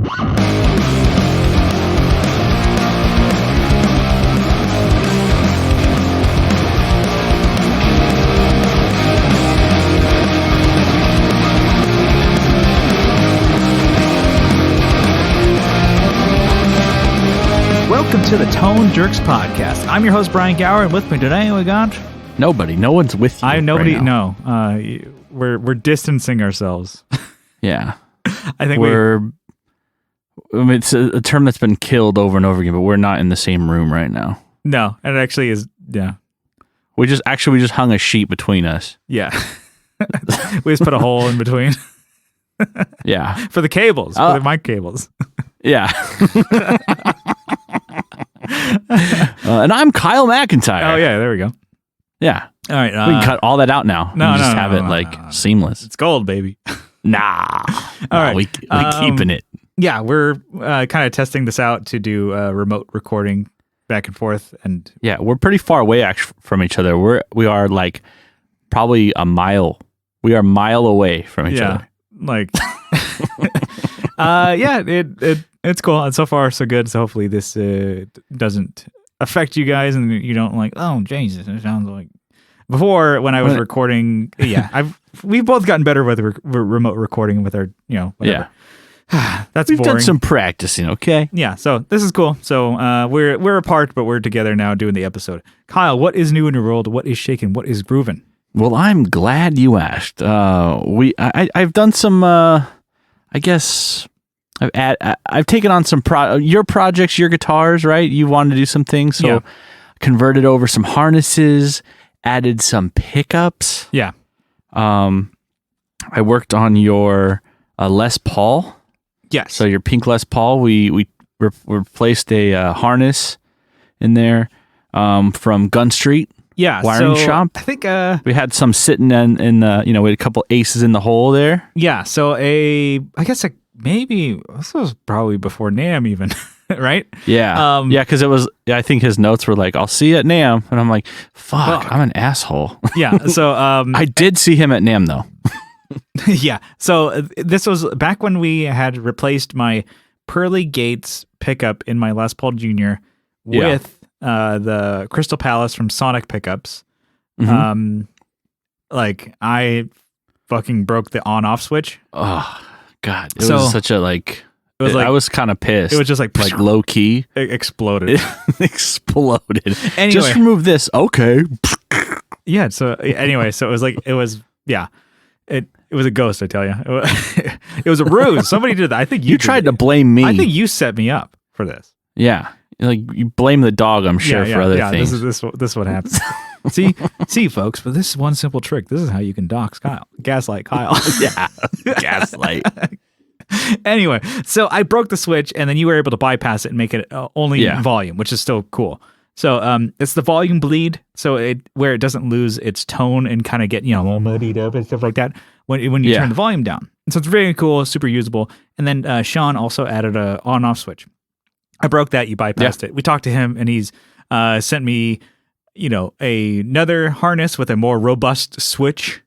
Welcome to the Tone Jerks podcast. I'm your host, Brian Gower, and with me today we got... Nobody. No one's with you. Nobody. Right now. No. We're distancing ourselves. Yeah. I think it's a term that's been killed over and over again, but we're not in the same room right now. No, it actually is. Yeah. We just hung a sheet between us. Yeah. We just put a hole in between. Yeah. For the cables, for the mic cables. Yeah. And I'm Kyle McIntyre. Oh yeah, there we go. Yeah. All right. We can cut all that out now. No, just have it seamless. It's gold, baby. Nah. All right. We keeping it. Yeah, we're kind of testing this out to do remote recording back and forth, and yeah, we're pretty far away from each other. We are like probably a mile. We are a mile away from each other. Like, yeah, it's cool. And so far, so good. So hopefully this doesn't affect you guys, and you don't like, oh, Jesus, it sounds like... Before, when I was recording, we've both gotten better with remote recording with our, whatever. Yeah. That's We've boring. done some practicing, okay? Yeah, so this is cool. So we're apart, but we're together now doing the episode. Kyle, what is new in your world? What is shaking? What is grooving? Well, I'm glad you asked. I've done some. I guess I've taken on some your projects, your guitars, right? You wanted to do some things, so converted over some harnesses, added some pickups. Yeah. I worked on your Les Paul. Yes. So your pink Les Paul, we replaced a harness in there from Gunstreet. Yeah, wiring shop. I think we had some sitting in we had a couple aces in the hole there. Yeah, so maybe this was probably before NAMM even, right? Yeah, because it was. I think his notes were like, "I'll see you at NAMM," and I'm like, "Fuck, I'm an asshole." Yeah, so I did see him at NAMM though. Yeah, so this was back when we had replaced my Pearly Gates pickup in my Les Paul Jr. with the Crystal Palace from Sonic pickups. Mm-hmm. I fucking broke the on-off switch. Oh God, it was such a I was kind of pissed. It was just like low key. It exploded. It exploded. Anyway. Just remove this. Okay. Yeah. So anyway, so it was it was a ghost, I tell you. It was a ruse. Somebody did that. I think you tried to blame me. I think you set me up for this. Yeah. Like you blame the dog, I'm sure, for other things. This is what happens. see, folks. But this is one simple trick. This is how you can dox Kyle, gaslight Kyle. Yeah, gaslight. Anyway, so I broke the switch, and then you were able to bypass it and make it only volume, which is still cool. So it's the volume bleed, so where it doesn't lose its tone and kind of get all muddied up and stuff like that when you turn the volume down. And so it's very cool, super usable. And then Sean also added a on-off switch. I broke that. You bypassed it. We talked to him, and he's sent me, another harness with a more robust switch,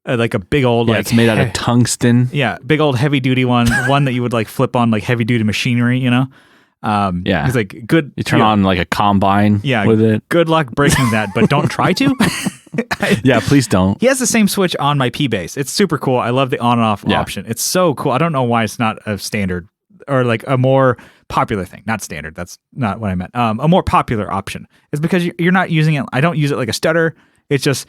like a big old it's made out of tungsten. Yeah, big old heavy duty one that you would flip on heavy duty machinery. He's like, good. You turn on a combine. With it. Good luck breaking that, but don't try to. Yeah, please don't. He has the same switch on my P bass. It's super cool. I love the on and off option. It's so cool. I don't know why it's not a standard or a more popular thing. Not standard. That's not what I meant. A more popular option. It's because you're not using it. I don't use it like a stutter. It's just,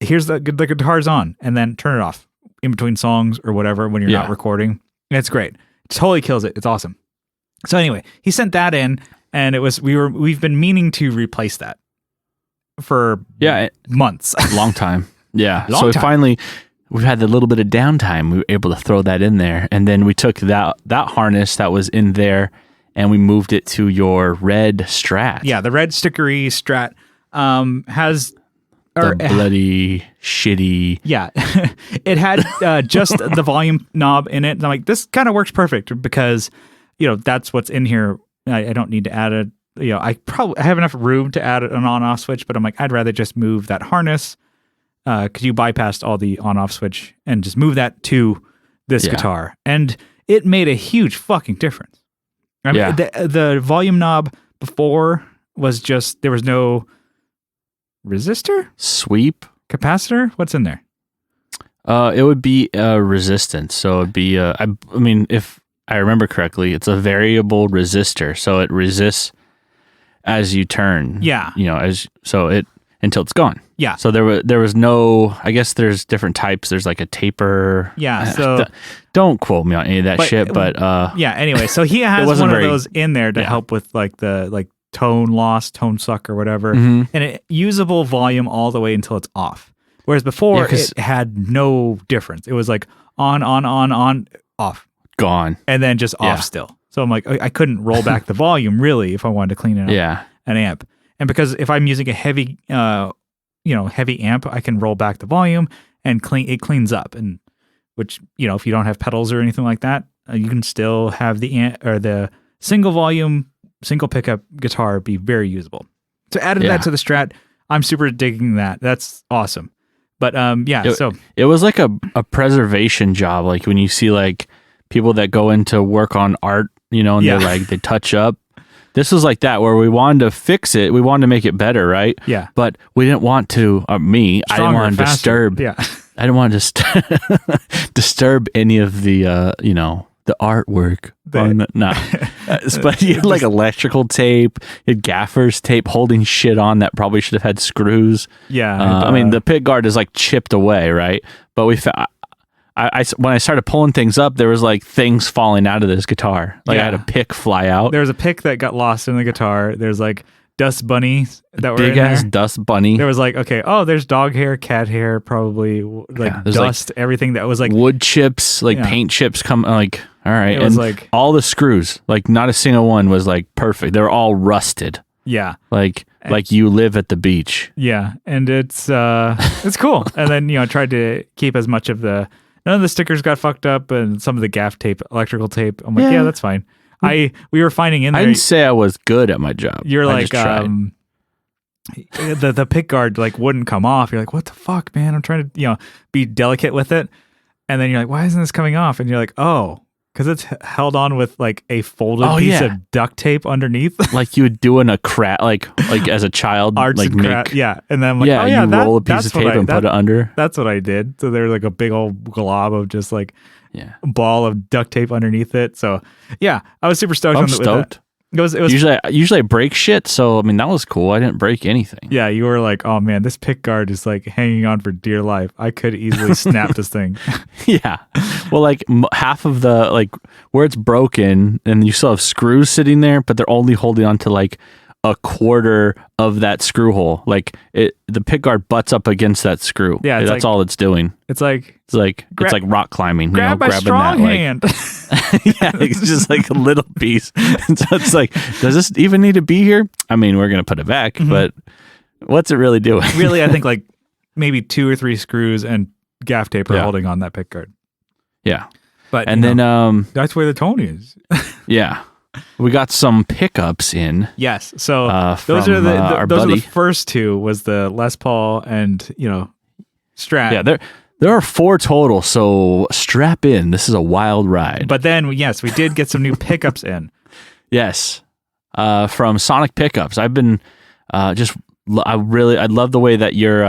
here's the guitar's on, and then turn it off in between songs or whatever when you're not recording. It's great. It totally kills it. It's awesome. So anyway, he sent that in, and we've been meaning to replace that for months. Long time. Yeah. Long time. Finally, we've had a little bit of downtime. We were able to throw that in there, and then we took that harness that was in there, and we moved it to your red Strat. Yeah, the red stickery Strat has the bloody shitty. Yeah, it had just the volume knob in it. And I'm like, this kind of works perfect because that's what's in here. I don't need to add a. I have enough room to add an on-off switch, but I'm like, I'd rather just move that harness because you bypassed all the on-off switch and just move that to this guitar. And it made a huge fucking difference. I mean, the volume knob before was just, there was no resistor? Sweep? Capacitor? What's in there? It would be resistance. So it'd be, I mean, if I remember correctly, it's a variable resistor. So it resists as you turn. Yeah. Until it's gone. Yeah. So there was no, I guess there's different types. There's like a taper. Yeah. So don't quote me on any of that shit, but yeah, anyway, so he has one of those in there to help with like the tone loss, tone suck or whatever, and usable volume all the way until it's off. Whereas before it had no difference. It was like on, off. Gone. And then just off still. So I'm like, I couldn't roll back the volume really if I wanted to clean it up an amp. And because if I'm using a heavy, heavy amp, I can roll back the volume and it cleans up. And which, if you don't have pedals or anything like that, you can still have the single volume, single pickup guitar be very usable. So added that to the Strat. I'm super digging that. That's awesome. But so it was like a preservation job. Like when you see like people that go into work on art, and they're like, they touch up. This was like that, where we wanted to fix it. We wanted to make it better, right? Yeah. But we didn't want to, I didn't want to disturb. Yeah. I didn't want to disturb any of the, the artwork. But you had like electrical tape, you had gaffer's tape holding shit on that probably should have had screws. Yeah. The pick guard is like chipped away, right? But we found, when I started pulling things up, there was like things falling out of this guitar. Like I had a pick fly out. There was a pick that got lost in the guitar. There's like dust bunnies that were big in ass there. Dust bunny. There was like, there's dog hair, cat hair, probably like dust, like everything that was like wood chips, like paint chips come like, all right. It was like all the screws, like not a single one was like perfect. They were all rusted. Yeah. Like you live at the beach. Yeah. And it's cool. And then, I tried to keep as much of none of the stickers got fucked up and some of the gaff tape, electrical tape. I'm like, yeah that's fine. We were finding in there. I didn't say I was good at my job. You're like, the pick guard like wouldn't come off. You're like, what the fuck, man? I'm trying to, be delicate with it. And then you're like, why isn't this coming off? And you're like, because it's held on with like a folded piece of duct tape underneath. Like you would do in a craft, like as a child, arts like and craft. Yeah. And then I'm like, you roll a piece of tape and put it under. That's what I did. So there's like a big old glob of just like a ball of duct tape underneath it. So yeah, I was super stoked. I'm stoked. It was usually I break shit, so that was cool. I didn't break anything. Yeah, you were like, oh man, this pick guard is like hanging on for dear life. I could easily snap this thing. Yeah, well, like half of the like where it's broken, and you still have screws sitting there, but they're only holding on to like a quarter of that screw hole. Like the pick guard butts up against that screw. Yeah, that's like, all it's doing. It's like rock climbing. Grab my strong hand. Yeah, it's just like a little piece. And so it's like, does this even need to be here? I mean, we're gonna put it back, but what's it really doing? Really, I think like maybe 2 or 3 screws and gaff tape are holding on that pick guard. Yeah, but then that's where the tone is. Yeah. We got some pickups in. Yes. So those are the first two was the Les Paul and, Strat. Yeah, there are 4 total, so strap in. This is a wild ride. But then, yes, we did get some new pickups in. Yes. From Sonic Pickups. I've been I love the way that your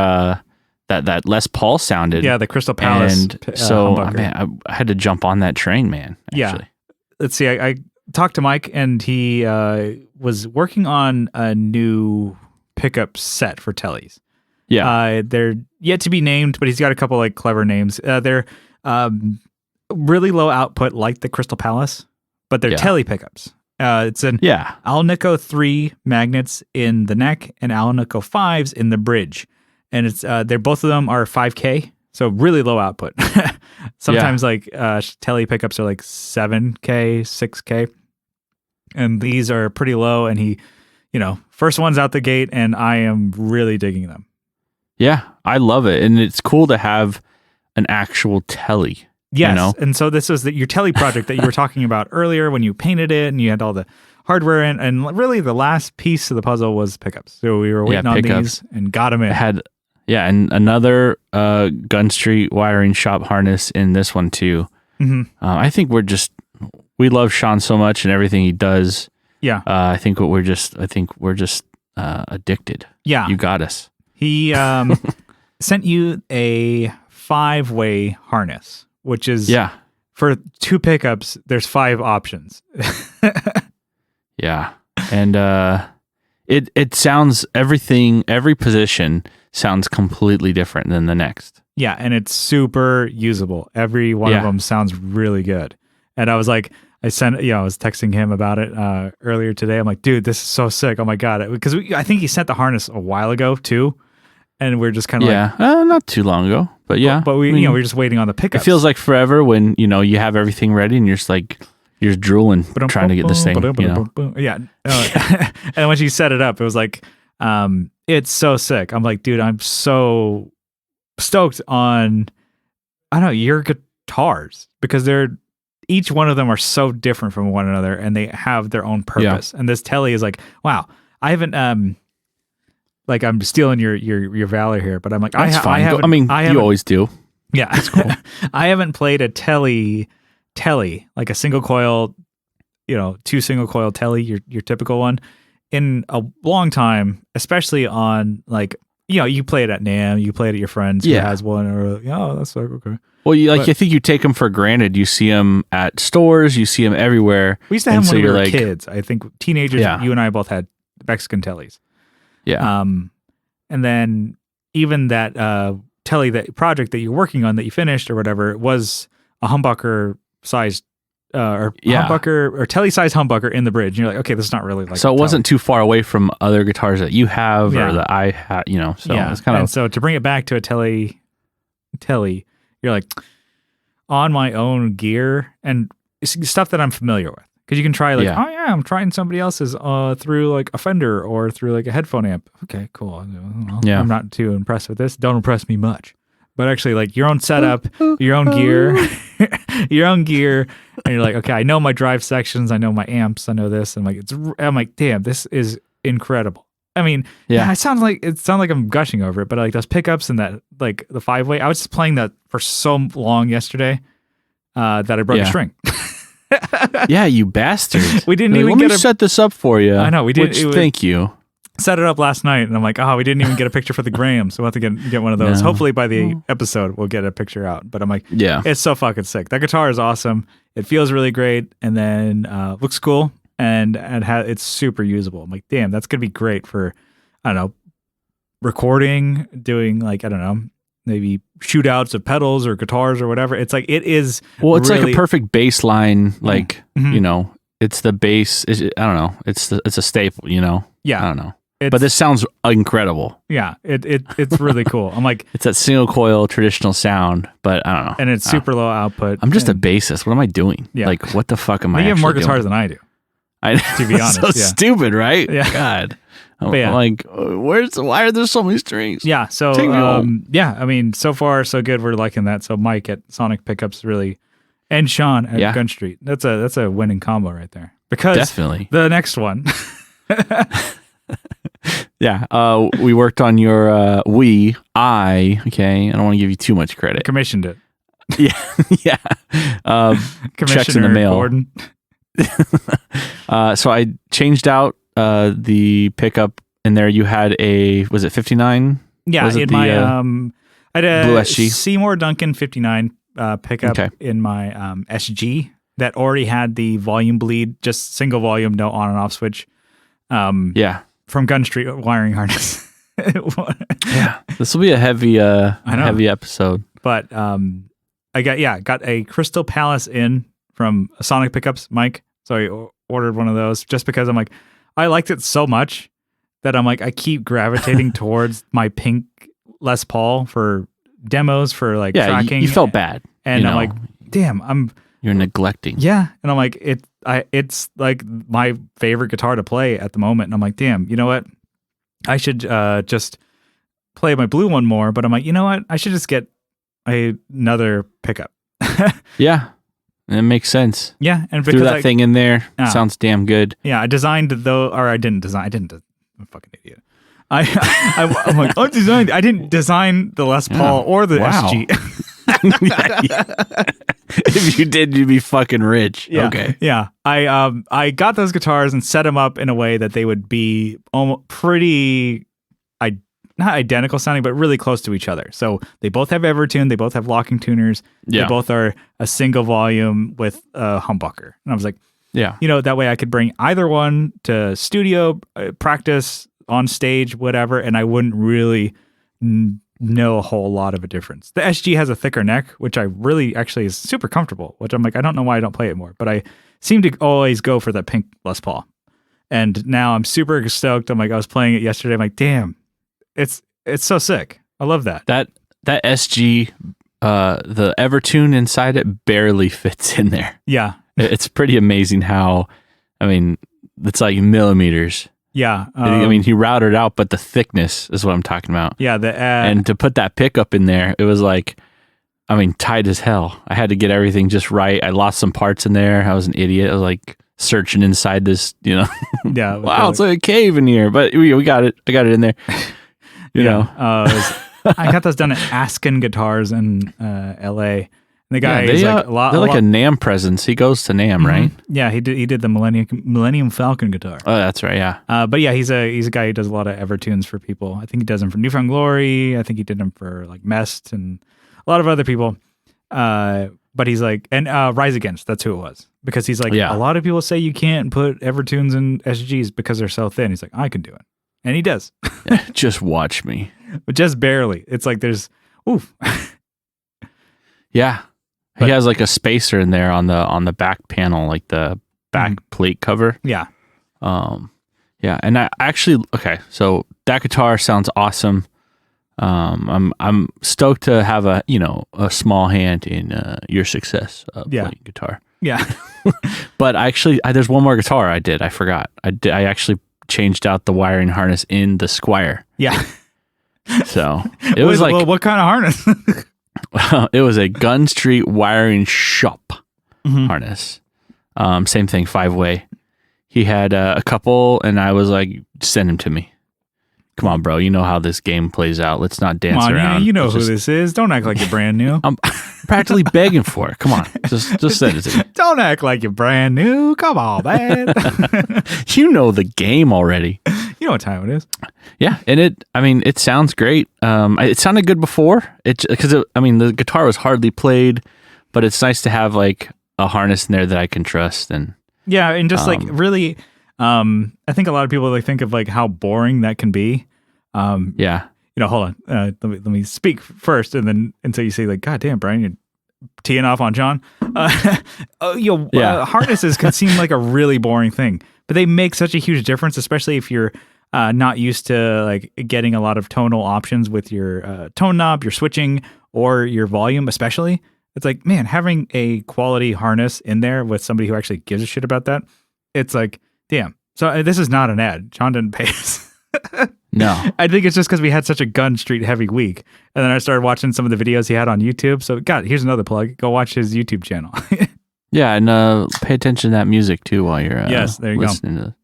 that Les Paul sounded. Yeah, the Crystal Palace. And so, man, I had to jump on that train, man. Actually. Yeah. Let's see. I talked to Mike, and he was working on a new pickup set for Tellys. Yeah. They're yet to be named, but he's got a couple like clever names. They're really low output, like the Crystal Palace, but they're Telly pickups. It's an Alnico 3 magnets in the neck and Alnico 5s in the bridge, and it's both of them are 5K, so really low output. Sometimes like Telly pickups are like 7K, 6K, and these are pretty low. And he, first one's out the gate, and I am really digging them. Yeah, I love it, and it's cool to have an actual Telly. Yes, and so this was your Telly project that you were talking about earlier when you painted it and you had all the hardware in, and really the last piece of the puzzle was pickups. So we were waiting on these and got them in. And another Gunstreet wiring shop harness in this one too. Mm-hmm. I think we're just we love Sean so much and everything he does. Yeah. I think we're just addicted. Yeah. You got us. He sent you a 5-way harness, which is for 2 pickups. There's 5 options. Yeah, and it sounds every position sounds completely different than the next. Yeah, and it's super usable. Every one of them sounds really good. And I was like, I was texting him about it earlier today. I'm like, dude, this is so sick. Oh my God. Because I think he sent the harness a while ago too. And we're just kind of not too long ago, but yeah. But we're just waiting on the pickups. It feels like forever when, you have everything ready and you're just drooling trying to get this thing, Yeah. And when she set it up, it was like, it's so sick. I'm like, dude, I'm so stoked on, I don't know, your guitars, because each one of them are so different from one another and they have their own purpose. And this Telly is like, wow, I haven't, like I'm stealing your valor here, but I'm like, that's fine. You always do. Yeah. That's cool. I haven't played a Telly, like a single coil, 2 single coil Telly, your typical one, in a long time, especially on like, you play it at NAMM, you play it at your friend's who has one, or that's like, okay. Well, I think you take them for granted. You see them at stores, you see them everywhere. We used to have them when we were kids. I think teenagers, you and I both had Mexican Tellys. Yeah. And then even that Telly, that project that you're working on that you finished or whatever, was a humbucker sized humbucker or Telly sized humbucker in the bridge. And you're like, okay, this is not really like. So it wasn't too far away from other guitars that you have or that I have, So it's kind of. So to bring it back to a Telly, you're like, on my own gear and stuff that I'm familiar with. Because you can try I'm trying somebody else's through like a Fender or through like a headphone amp. Okay, cool. I'm not too impressed with this. Don't impress me much. But actually, like your own setup, your own gear, and you're like, okay, I know my drive sections, I know my amps, I know this, and I'm like, damn, this is incredible. I mean, it sounds like I'm gushing over it, but like those pickups and that like the 5-way, I was just playing that for so long yesterday that I broke a string. Yeah, you bastard. We didn't even Let me set this up for you. I know we did. Thank you. Set it up last night, and I'm like, we didn't even get a picture for the Graham, so we'll have to get one of those. No. Hopefully by the episode we'll get a picture out. But I'm like, it's so fucking sick. That guitar is awesome. It feels really great, and then looks cool, and it's super usable. I'm like, damn, that's gonna be great for, I don't know, recording, doing like, I don't know, maybe shootouts of pedals or guitars or whatever. It's like, it is. Well, it's really, like a perfect bass line. Like, it's the bass. I don't know. It's a staple, Yeah. I don't know. But this sounds incredible. Yeah. It's really cool. I'm like, it's that single coil traditional sound, but I don't know. And it's super low output. I'm just a bassist. What am I doing? Yeah. Like, what the fuck am I actually doing? You have more guitars than I do. To be honest. So stupid, right? Yeah. God. I'm like, why are there so many strings? Yeah. So, I mean, so far so good. We're liking that. So Mike at Sonic Pickups really, and Sean at Gunstreet. That's a winning combo right there. Because definitely the next one. We worked on your I don't want to give you too much credit. Commissioned it. Yeah. Checks in the mail. Gordon. So I changed out the pickup in there. You had was it 59? Yeah, in my I had a Blue SG? Seymour Duncan 59 pickup in my SG that already had the volume bleed, just single volume, no on and off switch. From Gunstreet wiring harness. This will be a heavy episode. But I got a Crystal Palace in from Sonic Pickups, Mike. So I ordered one of those just because I'm like, I liked it so much that I'm like, I keep gravitating towards my pink Les Paul for demos, for like tracking. You felt bad. And I'm like, damn, you're neglecting. Yeah. And I'm like, it's like my favorite guitar to play at the moment. And I'm like, damn, you know what? I should just play my blue one more. But I'm like, you know what? I should just get another pickup. Yeah. It makes sense. Yeah. And because threw that thing in there. Sounds damn good. Yeah. I designed I didn't. I'm a fucking idiot. I'm like, I didn't design the Les Paul or the SG. If you did, you'd be fucking rich. Yeah. Okay. Yeah. I got those guitars and set them up in a way that they would be almost pretty, not identical sounding, but really close to each other. So they both have Evertune. They both have locking tuners. Yeah. They both are a single volume with a humbucker. And I was like, Yeah. that way I could bring either one to studio, practice, on stage, whatever, and I wouldn't really know a whole lot of a difference. The SG has a thicker neck, which I really actually is super comfortable, which I'm like, I don't know why I don't play it more, but I seem to always go for the pink Les Paul. And now I'm super stoked. I'm like, I was playing it yesterday. I'm like, damn, it's so sick. I love that. That SG, the Evertune inside it barely fits in there. Yeah. It's pretty amazing how, it's like millimeters. Yeah. He routed it out, but the thickness is what I'm talking about. Yeah. And to put that pickup in there, it was like, tight as hell. I had to get everything just right. I lost some parts in there. I was an idiot. I was like searching inside this, Yeah. Wow, it's like a cave in here, but we got it. I got it in there. You know. I got those done at Askin Guitars in L.A. And the guy is like a lot. They're like a NAMM presence. He goes to NAMM, right? Yeah, he did the Millennium Falcon guitar. Oh, that's right. Yeah. But yeah, he's a guy who does a lot of Evertunes for people. I think he does them for New Found Glory. I think he did them for like Mest and a lot of other people. But he's like, and Rise Against. That's who it was, because he's like, a lot of people say you can't put Evertunes in SGs because they're so thin. He's like, I can do it, and he does. Just watch me. But just barely. It's like there's oof. Yeah. He has like a spacer in there on the back panel, like the back plate cover. Yeah. Yeah. And I actually, okay, so that guitar sounds awesome. I'm stoked to have a small hand in your success of playing guitar. Yeah. But actually, there's one more guitar I did. I forgot. I actually changed out the wiring harness in the Squire. Yeah. So it was like, well, what kind of harness? It was a Gunstreet wiring shop harness. Same thing, 5-way. He had a couple, and I was like, send him to me. Come on, bro. You know how this game plays out. Let's not dance around. You know who this is. Don't act like you're brand new. I'm practically begging for it. Come on. Just send it to me. Don't act like you're brand new. Come on, man. You know the game already. You know what time it is. Yeah, and it sounds great. It sounded good before. The guitar was hardly played, but it's nice to have like a harness in there that I can trust. And yeah, and just like really, I think a lot of people like think of like how boring that can be. Yeah. Hold on. Let me speak first, and then until you say like, God damn, Brian, you're teeing off on John. Harnesses can seem like a really boring thing, but they make such a huge difference, especially if you're not used to like getting a lot of tonal options with your tone knob, your switching, or your volume, especially. It's like, man, having a quality harness in there with somebody who actually gives a shit about that, it's like, damn. So this is not an ad. John didn't pay us. No. I think it's just because we had such a Gunstreet heavy week. And then I started watching some of the videos he had on YouTube. So, God, here's another plug. Go watch his YouTube channel. Yeah, and pay attention to that music, too, while you're yes, there you listening go. to.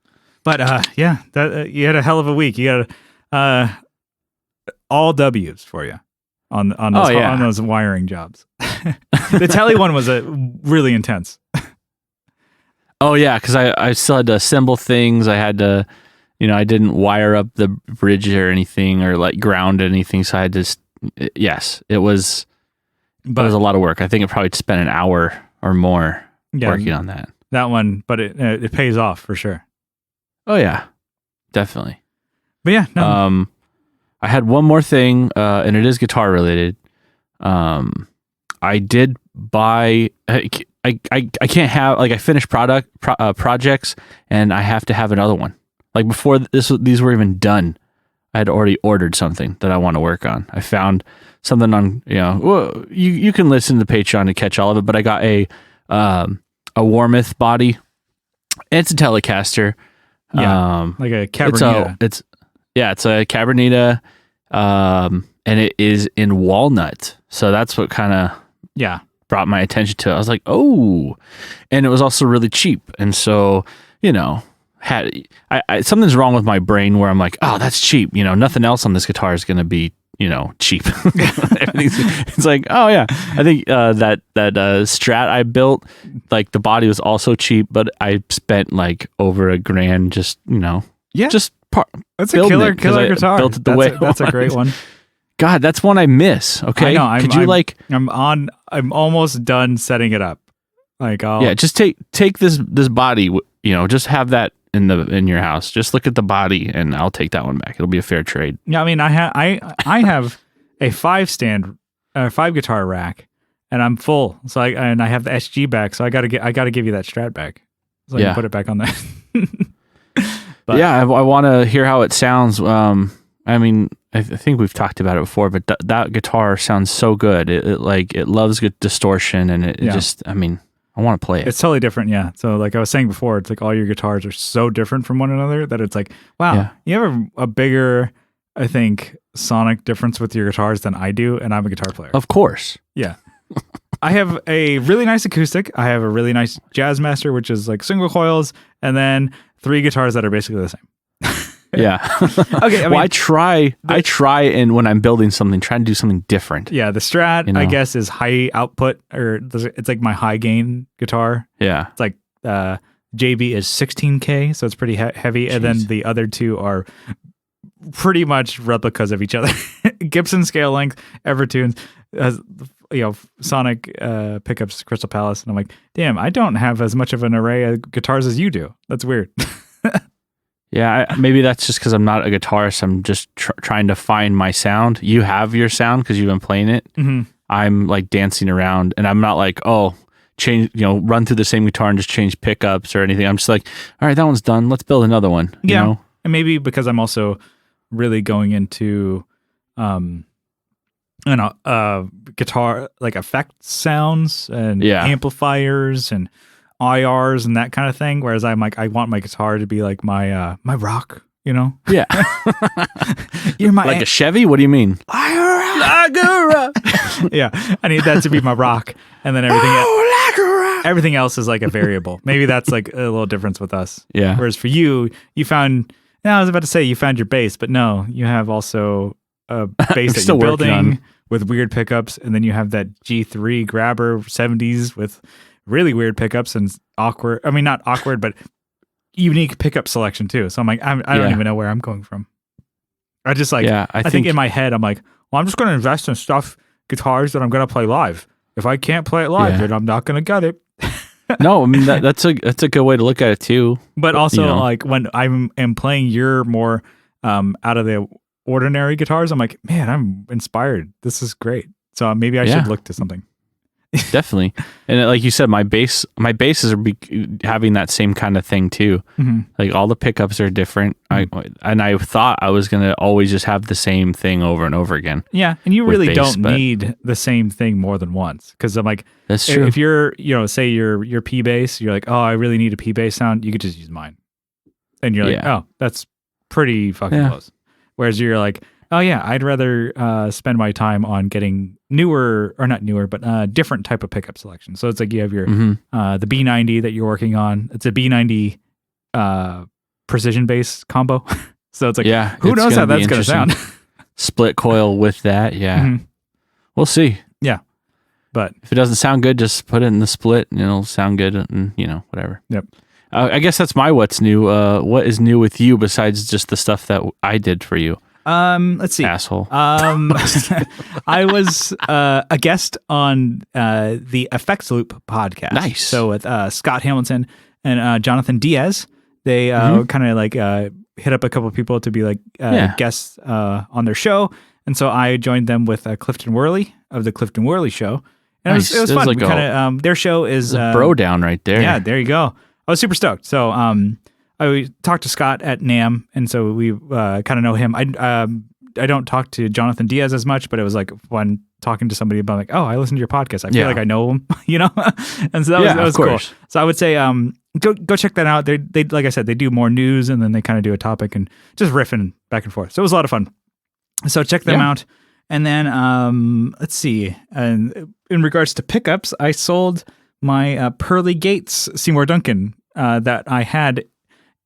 But, that you had a hell of a week. You got all W's for you on those wiring jobs. The Telly one was really intense. Oh, yeah, because I still had to assemble things. I had to... I didn't wire up the bridge or anything or like ground anything. So I had to, it was a lot of work. I think it probably spent an hour or more working on that. That one, but it pays off for sure. Oh yeah, definitely. But yeah, no. I had one more thing, and it is guitar related. I did buy, I can't have, like I finished projects and I have to have another one. Like before these were even done, I had already ordered something that I want to work on. I found something on, you can listen to Patreon to catch all of it, but I got a Warmouth body. It's a Telecaster. Yeah, like a Cabernita. It's a Cabernita, and it is in walnut. So that's what kind of brought my attention to it. I was like, oh, and it was also really cheap. And so, something's wrong with my brain where I'm like, oh, that's cheap. Nothing else on this guitar is going to be, cheap. It's like, oh yeah, I think that Strat I built, like the body was also cheap, but I spent like over $1,000 just that's a killer guitar. Built it the way that's a great one. God, that's one I miss. Okay, I know. Could you I'm almost done setting it up. Like, just take this body. Just have that in your house. Just look at the body, and I'll take that one back. It'll be a fair trade. Yeah, I mean, I have a 5 guitar rack, and I'm full. So I have the SG back. So I gotta give you that Strat back. So I can put it back on there. But yeah, I want to hear how it sounds. I mean, I think we've talked about it before, but that guitar sounds so good. It loves good distortion, and it just, I mean, I want to play it. It's totally different, yeah. So like I was saying before, it's like all your guitars are so different from one another that it's like, wow, you have a bigger, I think, sonic difference with your guitars than I do, and I'm a guitar player. Of course. Yeah. I have a really nice acoustic. I have a really nice Jazzmaster, which is like single coils, and then 3 guitars that are basically the same. Yeah. Okay. I try and when I'm building something, try to do something different. Yeah. The Strat, I guess, is high output, or it's like my high gain guitar. Yeah. It's like JB is 16K, so it's pretty heavy. Jeez. And then the other 2 are pretty much replicas of each other. Gibson scale length, Evertunes, Sonic pickups, Crystal Palace. And I'm like, damn, I don't have as much of an array of guitars as you do. That's weird. Yeah, maybe that's just because I'm not a guitarist. I'm just trying to find my sound. You have your sound because you've been playing it. Mm-hmm. I'm like dancing around, and I'm not like, run through the same guitar and just change pickups or anything. I'm just like, all right, that one's done. Let's build another one. You know? And maybe because I'm also really going into, guitar like effect sounds and amplifiers and IRs and that kind of thing. Whereas I'm like, I want my guitar to be like my rock, Yeah. You're like a Chevy? What do you mean? Yeah. I need that to be my rock. And then everything else is like a variable. Maybe that's like a little difference with us. Yeah. Whereas for you found, I was about to say you found your bass, but no, you have also a bass that you're building with weird pickups. And then you have that G3 grabber 70s with really weird pickups and not awkward, but unique pickup selection too. So I'm like, I don't even know where I'm going from. I just like, I think in my head, I'm like, well, I'm just going to invest in guitars that I'm going to play live. If I can't play it live, then I'm not going to get it. No, I mean, that's a good way to look at it too. But also like when I am playing your more out of the ordinary guitars, I'm like, man, I'm inspired. This is great. So maybe I should look to something. Definitely. And like you said, my basses are having that same kind of thing too. Mm-hmm. Like all the pickups are different. Mm-hmm. I thought I was going to always just have the same thing over and over again. Yeah. And you really don't need the same thing more than once. Cause I'm like, that's true. If you're, say your P bass, you're like, oh, I really need a P bass sound. You could just use mine. And you're like, oh, that's pretty fucking close. Whereas you're like, oh yeah, I'd rather spend my time on getting different type of pickup selection. So it's like you have your the B90 that you're working on. It's a B90 precision bass combo. So it's like, who knows how that's going to sound? Split coil with that, We'll see. Yeah, but if it doesn't sound good, just put it in the split, and it'll sound good, and whatever. Yep. I guess that's my what's new. What is new with you besides just the stuff that I did for you? Let's see. Asshole. I was a guest on the Effects Loop podcast. Nice. So with Scott Hamilton and Jonathan Diaz, they kind of like hit up a couple of people to be like guests on their show. And so I joined them with Clifton Worley of the Clifton Worley Show. And it was fun. Like their show is bro down right there. Yeah, there you go. I was super stoked. So I talked to Scott at NAMM, and so we kind of know him. I don't talk to Jonathan Diaz as much, but it was like when talking to somebody about like, oh, I listen to your podcast. I feel like I know him, And so that was cool. So I would say go check that out. They like I said, they do more news, and then they kind of do a topic and just riffing back and forth. So it was a lot of fun. So check them out. And then let's see. And in regards to pickups, I sold my Pearly Gates Seymour Duncan that I had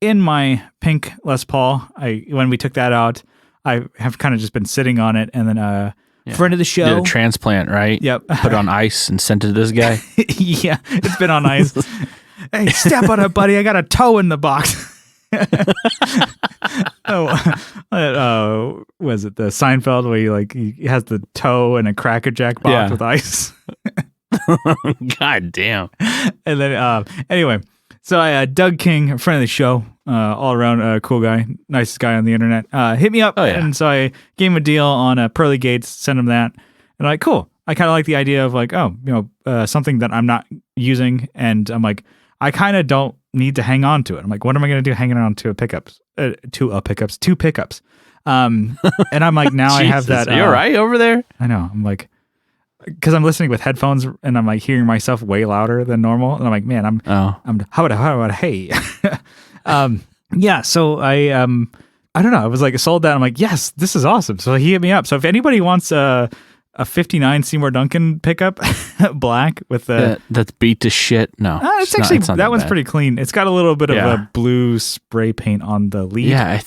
in my pink Les Paul. When we took that out, I have kind of just been sitting on it, and then friend of the show. Did a transplant, right? Yep. Put on ice and sent it to this guy. Yeah, it's been on ice. Hey, step on it, buddy. I got a toe in the box. Was it the Seinfeld where he has the toe in a Cracker Jack box with ice? God damn. And then anyway, so I Doug King, a friend of the show, all around cool guy, nicest guy on the internet, hit me up, and so I gave him a deal on pearly gates, sent him that, and I'm like, cool. I kind of like the idea of something that I'm not using, and I'm like, I kind of don't need to hang on to it. I'm like, what am I going to do hanging on to two pickups? And I'm like, now I have that. Are you all right over there? I know. I'm like, because I'm listening with headphones and I'm like hearing myself way louder than normal. And I'm like, man, how about, hey, yeah. So I don't know. I was like, sold that. I'm like, yes, this is awesome. So he hit me up. So if anybody wants a 59 Seymour Duncan pickup, black with that's beat to shit. No, it's actually not that one's bad. Pretty clean. It's got a little bit of a blue spray paint on the lead. Yeah,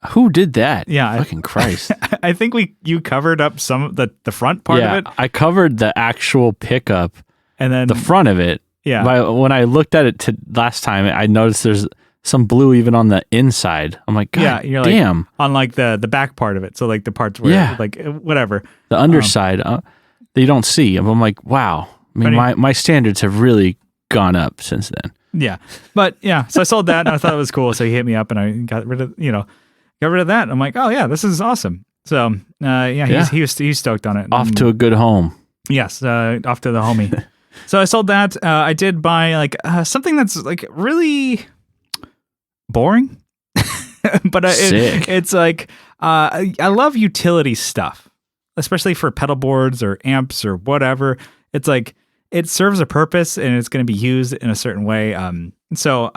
who did that? Yeah, fucking Christ! I think you covered up some of the front part of it. I covered the actual pickup and then the front of it. Yeah, but when I looked at it last time, I noticed there's some blue even on the inside. I'm like, God you're damn. Like, on like the back part of it. So like the parts where like whatever. The underside that you don't see. I'm like, wow. I mean, my standards have really gone up since then. Yeah. But yeah, so I sold that and I thought it was cool. So he hit me up and I got rid of that. I'm like, oh yeah, this is awesome. So he's stoked on it. Off to a good home. Yes, off to the homie. So I sold that. I did buy like something that's like really boring, but it's like I love utility stuff, especially for pedal boards or amps or whatever. It's like it serves a purpose and it's going to be used in a certain way. So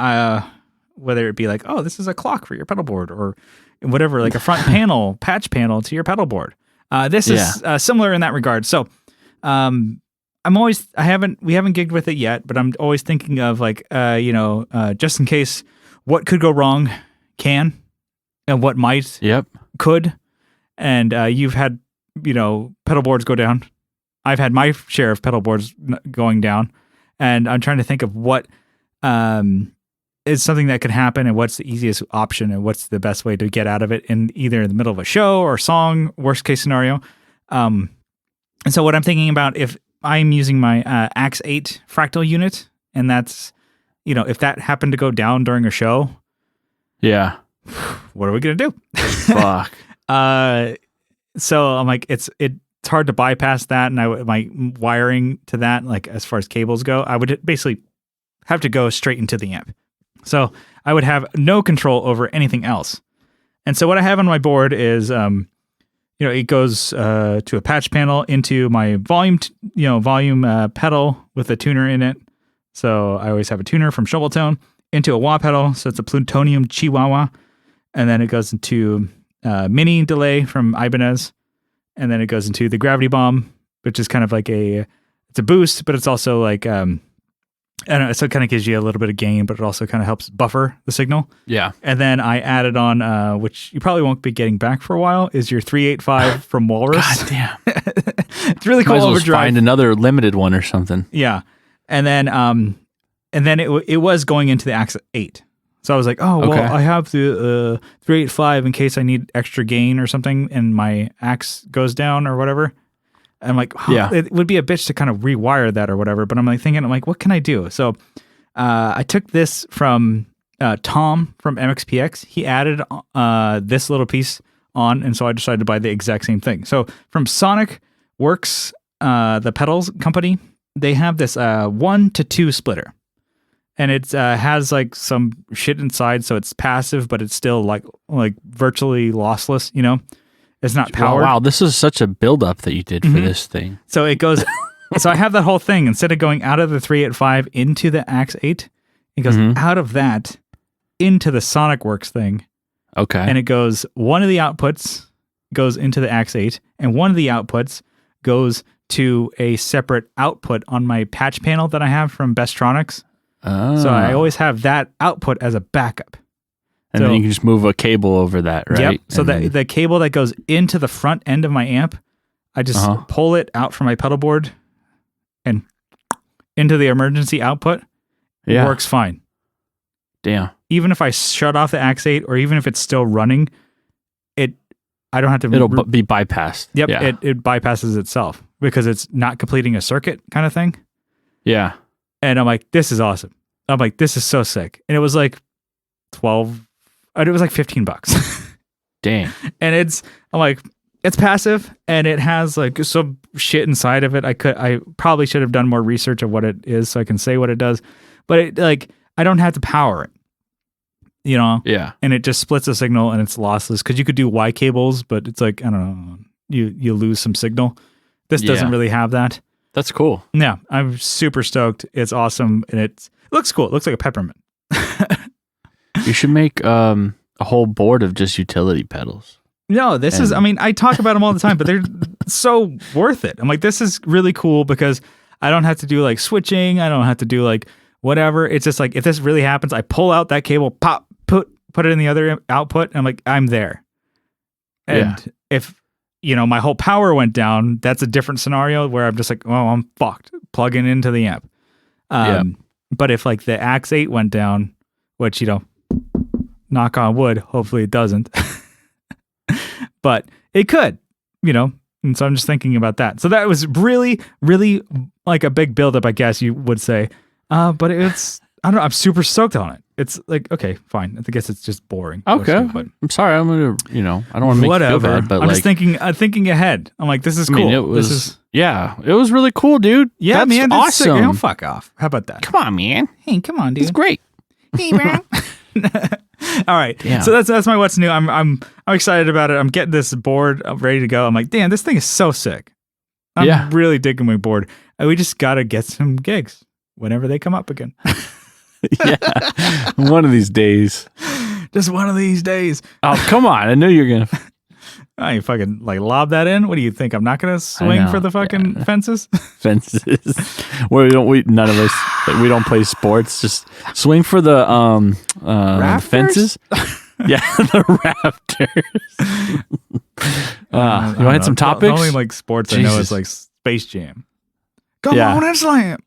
whether it be like, oh, this is a clock for your pedal board or whatever, like a front patch panel to your pedal board. This is similar in that regard. So we haven't gigged with it yet, but I'm always thinking of like, just in case what could go wrong can and what might could. And you've had, pedal boards go down. I've had my share of pedal boards going down, and I'm trying to think of what is something that could happen and what's the easiest option and what's the best way to get out of it in either the middle of a show or song, worst case scenario. And so what I'm thinking about, if I'm using my Axe 8 fractal unit, and that's, if that happened to go down during a show, what are we going to do? Fuck. So I'm like, it's hard to bypass that. And my wiring to that, like as far as cables go, I would basically have to go straight into the amp. So I would have no control over anything else. And so what I have on my board is, it goes to a patch panel into my volume pedal with a tuner in it. So I always have a tuner from Shoveltone into a wah pedal. So it's a plutonium chihuahua. And then it goes into mini delay from Ibanez. And then it goes into the gravity bomb, which is kind of like it's a boost, but it's also like, I don't know, so it kind of gives you a little bit of gain, but it also kind of helps buffer the signal. Yeah. And then I added on, which you probably won't be getting back for a while, is your 385 from Walrus. God damn. It's really cool. Might as well find another limited one or something. Yeah. And then it was going into the Axe 8. So I was like, oh, well, I have the 385 in case I need extra gain or something and my Axe goes down or whatever. And I'm like, it would be a bitch to kind of rewire that or whatever. But I'm like, what can I do? So I took this from Tom from MXPX. He added this little piece on, and so I decided to buy the exact same thing. So from Sonic Works, the pedals company, they have this 1 to 2 splitter. And it has like some shit inside, so it's passive, but it's still like virtually lossless, It's not powered. Wow, this is such a buildup that you did for this thing. So it goes. So I have that whole thing. Instead of going out of the 385 into the Axe 8, it goes out of that into the Sonic Works thing. Okay. And it goes, one of the outputs goes into the Axe 8, and one of the outputs goes to a separate output on my patch panel that I have from Bestronix. Oh. So I always have that output as a backup. And then you can just move a cable over that, right? Yep. So the cable that goes into the front end of my amp, I just pull it out from my pedal board and into the emergency output. It works fine. Damn. Even if I shut off the Axe-8 or even if it's still running, I don't have to... It'll be bypassed. Yep, yeah. It bypasses itself because it's not completing a circuit kind of thing. Yeah. And I'm like, this is awesome. I'm like, this is so sick. And it was like it was like $15. Dang. And I'm like, it's passive and it has like some shit inside of it. I probably should have done more research of what it is so I can say what it does. But I don't have to power it. You know? Yeah. And it just splits the signal and it's lossless because you could do Y cables, but it's like, I don't know, you lose some signal. This doesn't really have that. That's cool. Yeah. I'm super stoked. It's awesome. And it looks cool. It looks like a peppermint. You should make a whole board of just utility pedals. No, this is, I mean, I talk about them all the time, but they're so worth it. I'm like, this is really cool because I don't have to do like switching. I don't have to do like whatever. It's just like, if this really happens, I pull out that cable, put it in the other output. And I'm like, I'm there. And if, my whole power went down, that's a different scenario where I'm just like, oh, I'm fucked plugging into the amp. But if like the Axe-8 went down, which, knock on wood, hopefully it doesn't, but it could, and so I'm just thinking about that. So that was really, really like a big buildup, I guess you would say. But I don't know, I'm super stoked on it. It's like, okay, fine. I guess it's just boring. Okay. But I'm sorry. I'm going to, I don't want to make you feel bad, but I'm just thinking ahead. I'm like, this is cool. It was really cool, dude. Yeah, that's man. That's awesome. Fuck off. How about that? Come on, man. Hey, come on, dude. It's great. Hey, man. All right. Yeah. So that's my what's new. I'm excited about it. I'm getting this board ready to go. I'm like, damn, this thing is so sick. I'm really digging my board. And we just got to get some gigs whenever they come up again. Yeah. One of these days. Just one of these days. Oh, come on. I knew you were going to. Oh, you fucking like lob that in? What do you think? I'm not going to swing for the fucking fences? Fences. None of us, we don't play sports. Just swing for the fences. Yeah, the rafters. You want some topics? The only like sports I know is like Space Jam. Come on and slam.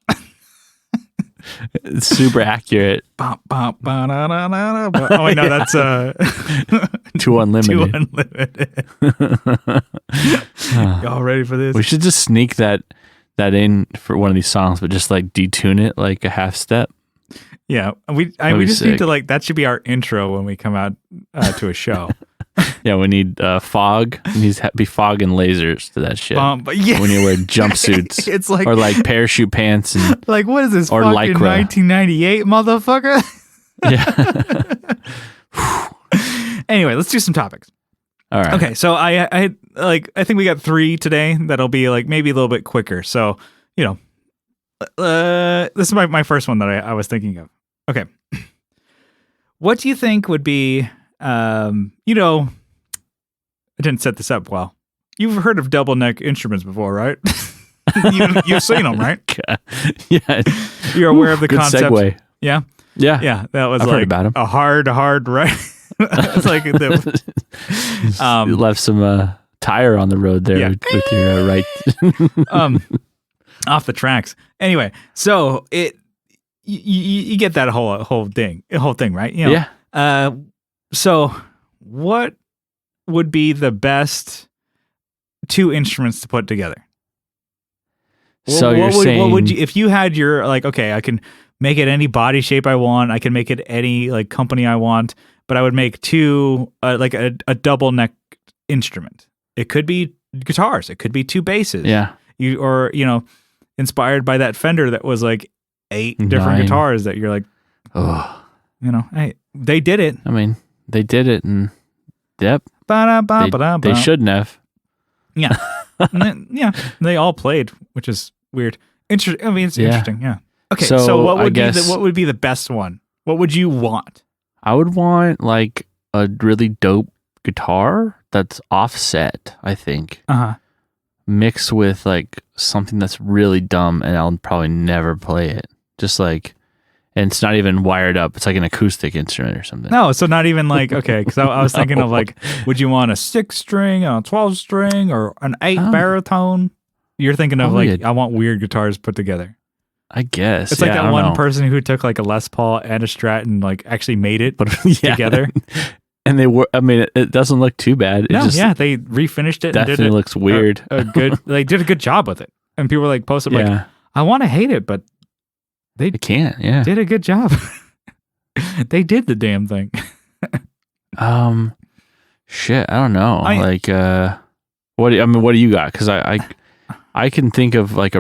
It's super accurate. Oh wait, no, that's Too Unlimited. Y'all ready for this? We should just sneak that in for one of these songs, but just like detune it like a half step. Yeah, we just need to like, that should be our intro when we come out to a show. Yeah, we need fog. It needs to be fog and lasers to that shit. But yeah. We need to wear jumpsuits. It's like, or like parachute pants and like, what is this? Or fucking lycra. 1998, motherfucker. Yeah. Anyway, let's do some topics. All right. Okay, so I think we got 3 today that'll be like maybe a little bit quicker. So this is my first one that I was thinking of. Okay, what do you think would be I didn't set this up well. You've heard of double neck instruments before, right? You've seen them, right? Yeah. You're aware of the concept. Segue. Yeah. Yeah. Yeah. That was I've like heard about 'em. a hard right. It's like you left some tire on the road there with your right. Off the tracks. Anyway, so you get that whole thing, right? Yeah. So what would be the best 2 instruments to put together? So what would you, if you had your, like, okay, I can make it any body shape I want. I can make it any like company I want, but I would make 2, like a double neck instrument. It could be guitars. It could be 2 basses. Yeah. Inspired by that Fender that was like 8 different guitars that you're like, hey, they did it. I mean, they did it, and yep. They shouldn't have. Yeah. Yeah. They all played, which is weird. It's interesting. Yeah. Okay. So what would be the best one? What would you want? I would want like a really dope guitar that's offset, I think. Mixed with like something that's really dumb and I'll probably never play it. Just like and it's not even wired up. It's like an acoustic instrument or something. No, so not even like, okay, because I was thinking of like, would you want a 6-string, a 12-string, or an 8 baritone? You're thinking of like, I want weird guitars put together. I guess. It's like that one person who took like a Les Paul and a Strat and like actually made it together. And they were, I mean, it doesn't look too bad. It they refinished it. Definitely and did looks weird. They did a good job with it. And people were like, posted like, I want to hate it, but they can't, did a good job. They did the damn thing. Shit, I don't know. What do you got? Because I can think of like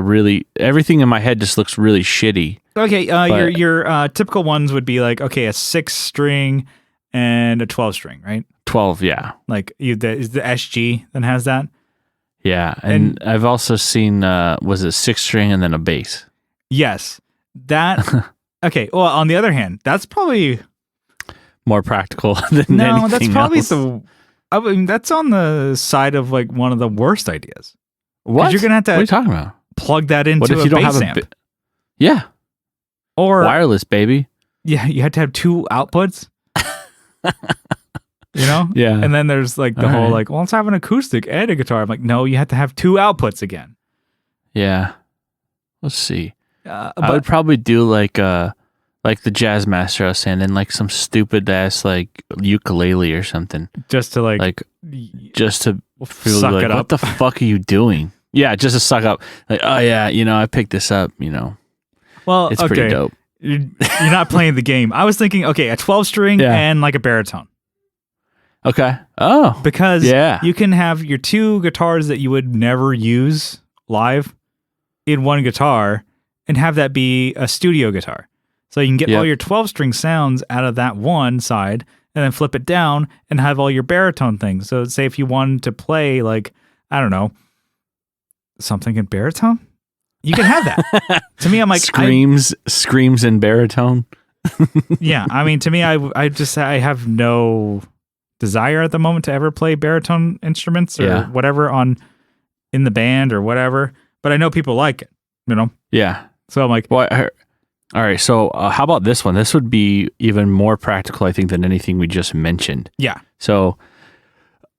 everything in my head just looks really shitty. Okay, your typical ones would be like, okay, a 6-string and a 12-string, right? 12, yeah. Like is the SG that has that? Yeah, and I've also seen was it 6-string and then a bass? Yes. That okay, well, on the other hand, that's probably more practical than anything that's probably else. I mean, that's on the side of like one of the worst ideas. What? You're gonna have to what are you talking about? Plug that into what if a you don't bass have amp. Yeah. Or wireless, baby. Yeah, you had to have 2 outputs. You know? Yeah. And then there's like the whole like, well, let's have an acoustic and a guitar. I'm like, no, you have to have 2 outputs again. Yeah. Let's see. I would probably do like the Jazz Master I was saying, and like some stupid ass like ukulele or something. Just to feel suck like, it up. what the fuck are you doing? Yeah, just to suck up. Like, oh yeah, I picked this up, Well, it's pretty dope. You're not playing the game. I was thinking, okay, a 12-string and like a baritone. Okay. Oh. Because you can have your 2 guitars that you would never use live in one guitar and have that be a studio guitar. So you can get all your 12-string sounds out of that one side and then flip it down and have all your baritone things. So say if you wanted to play like, I don't know, something in baritone, you can have that. To me, I'm like screams in baritone. Yeah, I mean, to me, I have no desire at the moment to ever play baritone instruments or whatever in the band or whatever. But I know people like it, Yeah. So I'm like, well, all right. So how about this one? This would be even more practical, I think, than anything we just mentioned. Yeah. So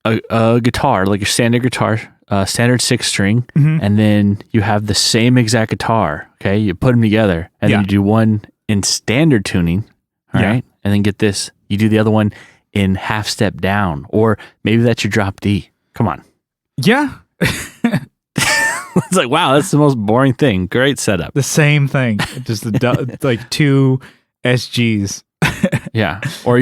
a guitar, like your standard guitar, standard 6-string, and then you have the same exact guitar. Okay, you put them together, and then you do one in standard tuning. All right, and then get this, you do the other one in half step down, or maybe that's your drop D. Come on. Yeah. It's like, wow, that's the most boring thing. Great setup. The same thing, just like 2 SGs. Yeah, or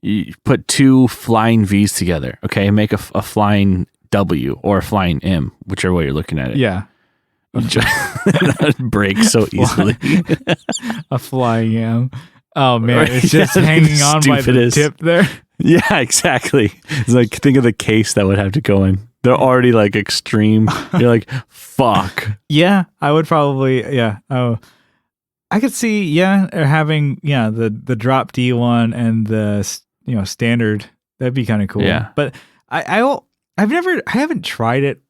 you put 2 flying V's together. Okay, make a flying W or a flying M, whichever way you're looking at it. Yeah. That breaks so easily. A flying M. Oh man, it's just hanging on by the tip there. Yeah, exactly. It's like, think of the case that would have to go in. They're already like extreme. You're like, fuck. Yeah, I would probably. Yeah. Oh, I could see. Yeah, having the drop D one and the standard. That'd be kind of cool. Yeah. But I haven't tried it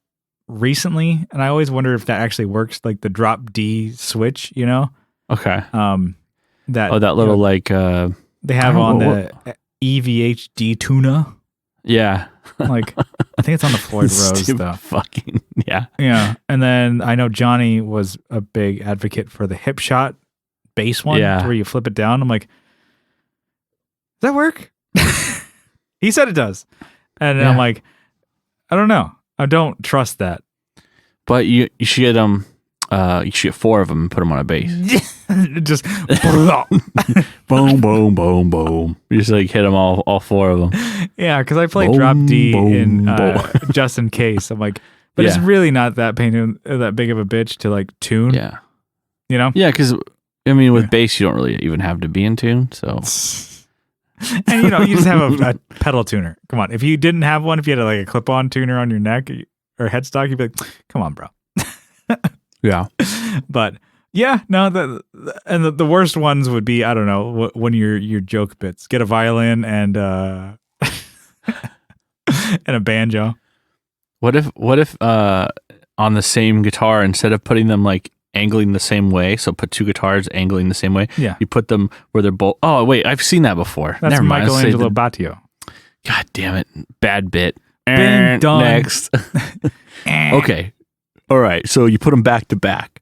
recently, and I always wonder if that actually works. Like the drop D switch. Okay. That little they have on the EVHD tuna. Yeah. Like, I think it's on the Floyd Rose stuff. Fucking, yeah. Yeah. And then I know Johnny was a big advocate for the hip shot bass one where you flip it down. I'm like, does that work? He said it does. And I'm like, I don't know. I don't trust that. But you should get you should get 4 of them and put them on a bass. Just boom, boom, boom, boom. You just like hit them all 4 of them. Yeah, because I played drop D in just in case. I'm like, but it's really not that big of a bitch to like tune. Yeah, Yeah, because I mean, with bass, you don't really even have to be in tune. So, and you just have a pedal tuner. Come on, if you didn't have one, if you had like a clip-on tuner on your neck or headstock, you'd be like, come on, bro. Yeah, but yeah, no. The worst ones would be, I don't know, one of your joke bits. Get a violin and and a banjo. What if on the same guitar, instead of putting them like angling the same way. So put two guitars angling the same way. Yeah. You put them where they're both. Oh wait, I've seen that before. That's Never mind. Michelangelo Battio. God damn it, bad bit. Been done. Next. Okay. All right. So you put them back to back.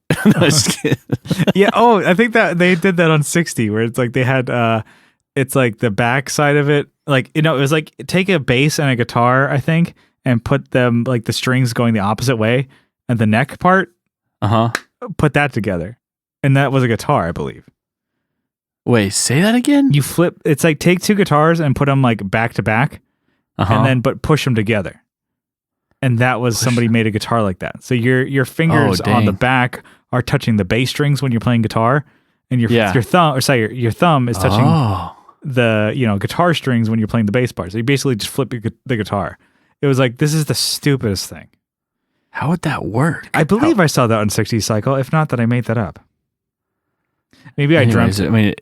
Yeah. Oh, I think that they did that on 60, where it's like they had it's like the back side of it, like, you know, it was like take a bass and a guitar, I think, and put them like the strings going the opposite way, and the neck part, put that together, and that was a guitar, I believe. Wait, say that again. You flip. It's like take two guitars and put them like back to back, and then push them together. And that was somebody made a guitar like that. So your fingers on the back are touching the bass strings when you're playing guitar, and your thumb your thumb is touching the guitar strings when you're playing the bass part. So you basically just flip the guitar. It was like, this is the stupidest thing. How would that work? I believe I saw that on 60 Cycle. If not, that I made that up. Maybe I dreamt it. I mean,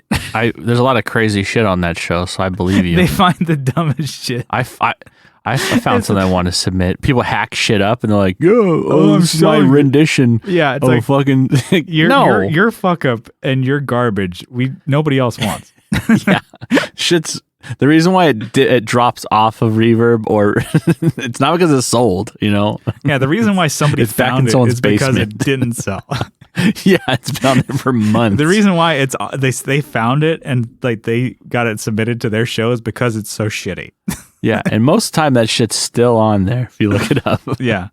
there's a lot of crazy shit on that show, so I believe you. They find the dumbest shit. I found something I want to submit. People hack shit up and they're like, this is my rendition. Yeah, it's like fucking your fuck up and your garbage. Nobody else wants. Yeah, shit's the reason why it drops off of Reverb, or it's not because it's sold. Yeah, the reason why somebody found it is because it didn't sell. Yeah, it's been on there for months. The reason why they found it and like they got it submitted to their show is because it's so shitty. Yeah, and most of the time that shit's still on there if you look it up. Yeah.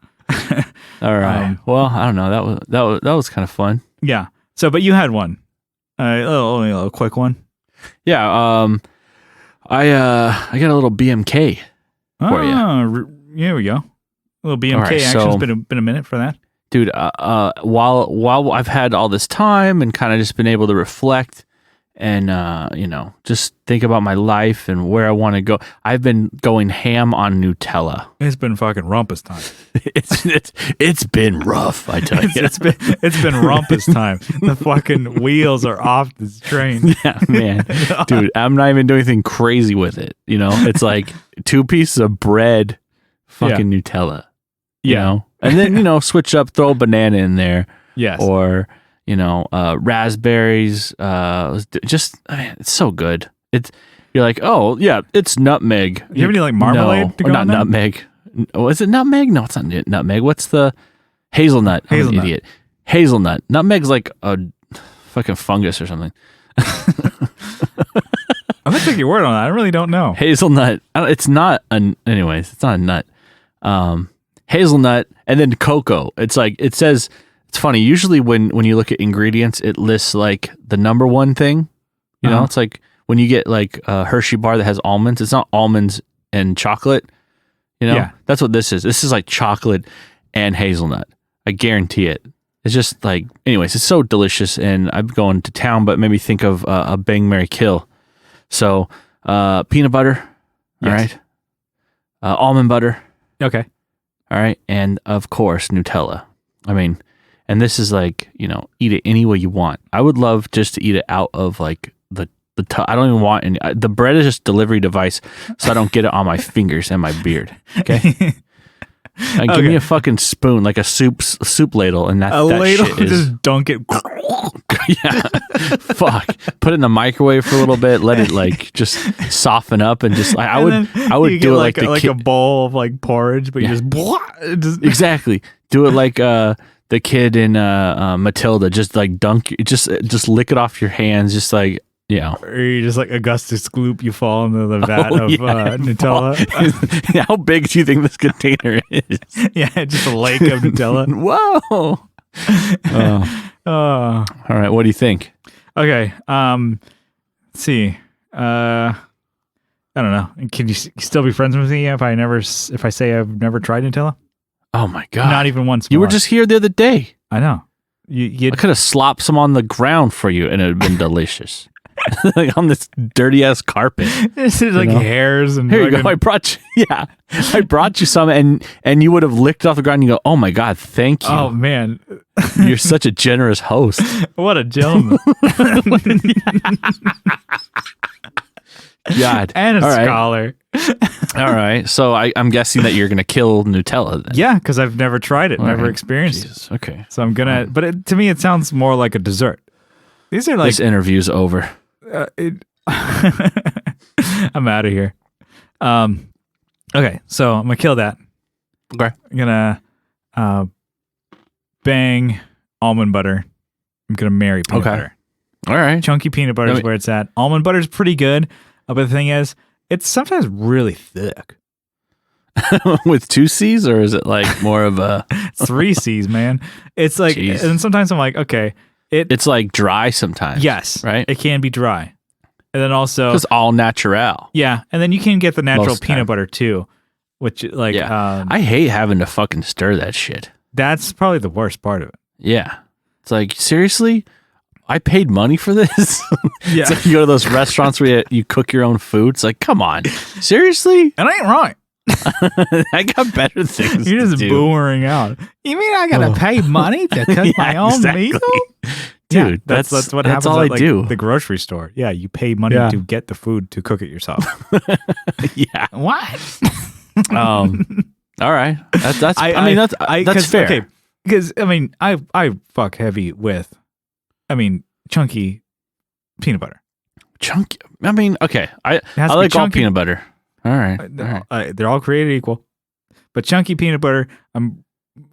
All right. Well, I don't know. That was kind of fun. Yeah. So, but you had one, only a little quick one. Yeah. I got a little BMK for you. Here we go. A little BMK right, action. It's been a minute for that. Dude, while I've had all this time and kind of just been able to reflect and just think about my life and where I want to go, I've been going ham on Nutella. It's been fucking rumpus time. It's been rough, I tell you. It's been rumpus time. The fucking wheels are off this train. Yeah, man. Dude, I'm not even doing anything crazy with it. It's like 2 pieces of bread, fucking Nutella. You know? And then, switch up, throw a banana in there. Yes. Or, raspberries. It's so good. You're like, oh, yeah, it's nutmeg. You have any like marmalade to go not nutmeg. Oh, is it nutmeg? No, it's not nutmeg. What's the hazelnut? I'm an idiot. Hazelnut. Nutmeg's like a fucking fungus or something. I'm gonna take your word on that. I really don't know. Hazelnut. It's not anyways, it's not a nut. Hazelnut and then cocoa. It's like it says. It's funny. Usually when you look at ingredients, it lists like the number one thing. It's like when you get like a Hershey bar that has almonds. It's not almonds and chocolate. Yeah. That's what this is. This is like chocolate and hazelnut. I guarantee it. It's just like, anyways, it's so delicious. And I'm going to town, but made me think of a Bang, Marry, Kill. So peanut butter. All right. Almond butter. Okay. All right. And of course, Nutella. I mean, and this is like, eat it any way you want. I would love just to eat it out of like I don't even want any. The bread is just delivery device, so I don't get it on my fingers and my beard. Okay. Give me a fucking spoon, like a soup ladle, and that ladle. Shit is, just dunk it. Yeah. Fuck. Put it in the microwave for a little bit. Let it like just soften up, and just I would do it like a bowl of like porridge, but you just exactly do it like the kid in Matilda. Just like dunk, just lick it off your hands, just like. Yeah. Or you just like Augustus Gloop, you fall into the vat of Nutella. How big do you think this container is? Yeah, just a lake of Nutella. Whoa. All right, what do you think? Okay. Let's see. I don't know. Can you still be friends with me if I say I've never tried Nutella? Oh my God. Not even once. You were just here the other day. I know. I could have slopped some on the ground for you and it would have been delicious. Like on this dirty ass carpet. This is like hairs and here you go. I brought you some and you would have licked it off the ground and you go, oh my God, thank you. Oh man. You're such a generous host. What a gentleman. God. And a scholar. All right. So I'm guessing that you're gonna kill Nutella then. Yeah, because I've never tried it, All never right. experienced it. Jesus. Okay. So I'm gonna. But to me, it sounds more like a dessert. These are like. This interview's over. I'm out of here. Okay, so I'm gonna kill that. Okay. I'm gonna bang almond butter. I'm gonna marry peanut butter. All right. Chunky peanut butter is where it's at. Almond butter is pretty good, but the thing is, it's sometimes really thick. With 2 C's, or is it like more of a 3 C's, man? It's like, Jeez. and sometimes I'm like, okay, it's like dry sometimes. yes, right. it can be dry, and then also It's all natural. yeah, and then you can get the natural Most peanut time. butter too, which like I hate having to fucking stir that shit. that's probably the worst part of it. Yeah. It's like, seriously? I paid money for this? Yeah, It's like you go to those restaurants where you cook your own food. It's like, come on. Seriously? and I ain't right. I got better things You're to just do. boomering out. You mean I gotta pay money to cook my own exactly. meal? Dude, Yeah, that's what that's happens all at I do. the grocery store. Yeah, you pay money Yeah. to get the food to cook it yourself. Yeah. What? All right. That's fair. Okay, because I mean, I fuck heavy with, chunky peanut butter. Chunky. I mean, okay. I has to be like all chunky. peanut butter. All right. All right. They're all created equal, but chunky peanut butter, I'm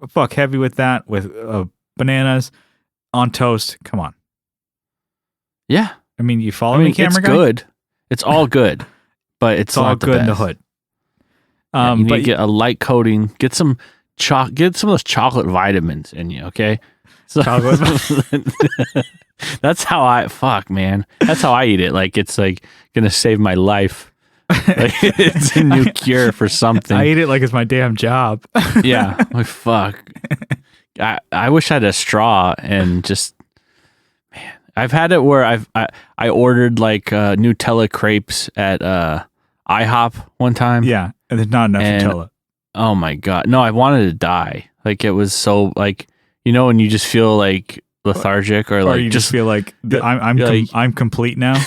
fuck heavy with that. With bananas on toast. Come on. Yeah. I mean, you follow me, camera it's guy? good. It's all good, but it's all not the good in the best. hood. Yeah, you need But to get a light coating. Get some of those chocolate vitamins in you. Okay. So, Chocolate. that's how fuck, man. That's how I eat it. Like, it's like gonna save my life. Like, it's a new cure for something. I eat it like it's my damn job. Yeah. Like, fuck. I wish I had a straw and just, man, I've had it where I ordered like Nutella crepes at IHOP one time. Yeah, and there's not enough Nutella. Oh my God. No, I wanted to die. Like, it was so, like, you know, when you just feel like lethargic or like you just feel like I'm complete now.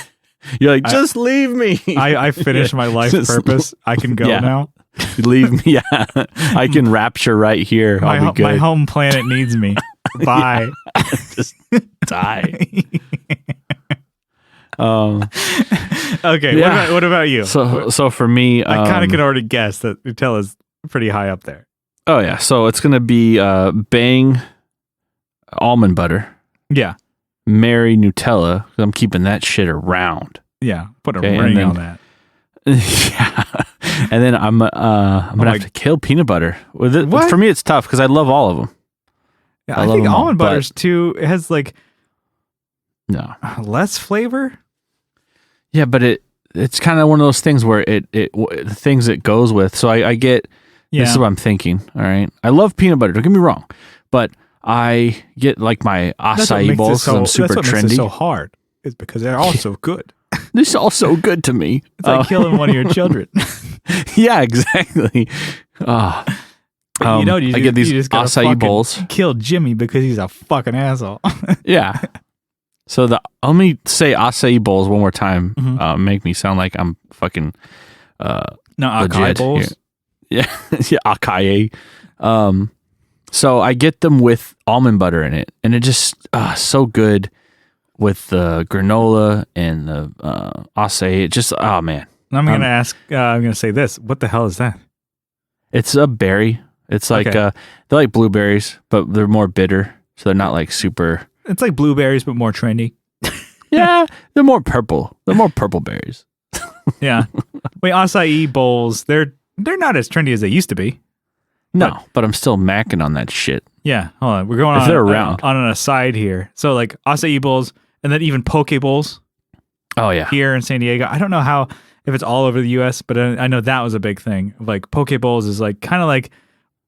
You're like, just leave me. I finished my life purpose. I can go now. Leave me. Yeah. I can rapture right here. I'll be good. My home planet needs me. Bye. Just die. Okay. Yeah. What about you? So for me, I kind of can already guess that Nutella's pretty high up there. Oh yeah. So it's gonna be bang almond butter. Yeah. Marry Nutella. 'Cause I'm keeping that shit around. Yeah. Put a Okay, ring and then- on that. Yeah. And then I'm gonna have to kill peanut butter. With it, What? for me, it's tough because I love all of them. Yeah, I I love think them all, almond but- butter's too. It has like No. less flavor. Yeah, but it's kind of one of those things where the things it goes with. So I get. Yeah. This is what I'm thinking. All right. I love peanut butter. Don't get me wrong, but I get like my acai bowls because I'm super that's what makes it trendy. so hard. Is because they're all so good. This is all so good to me. It's like killing one of your children. Yeah, exactly. I get these you just gotta acai fucking bowls. Kill Jimmy because he's a fucking asshole. Yeah. So let me say acai bowls one more time. Mhm. Make me sound like I'm fucking No, acai legit bowls. here. Yeah, yeah, acai. So I get them with almond butter in it, and it just so good with the granola and the acai. It just man, I'm gonna ask. I'm gonna say this. What the hell is that? it's a berry. It's like Okay. they're like blueberries, but they're more bitter, so they're not like super. It's like blueberries, but more trendy. Yeah, they're more purple. They're more purple berries. Yeah. Wait, acai bowls. They're not as trendy as they used to be. No, but I'm still macking on that shit. Yeah. Hold on. We're going If on they're around. on an aside here. So like acai bowls, and then even poke bowls Oh yeah, here in San Diego. I don't know how if it's all over the U.S., but I know that was a big thing. Like poke bowls is like kind of like,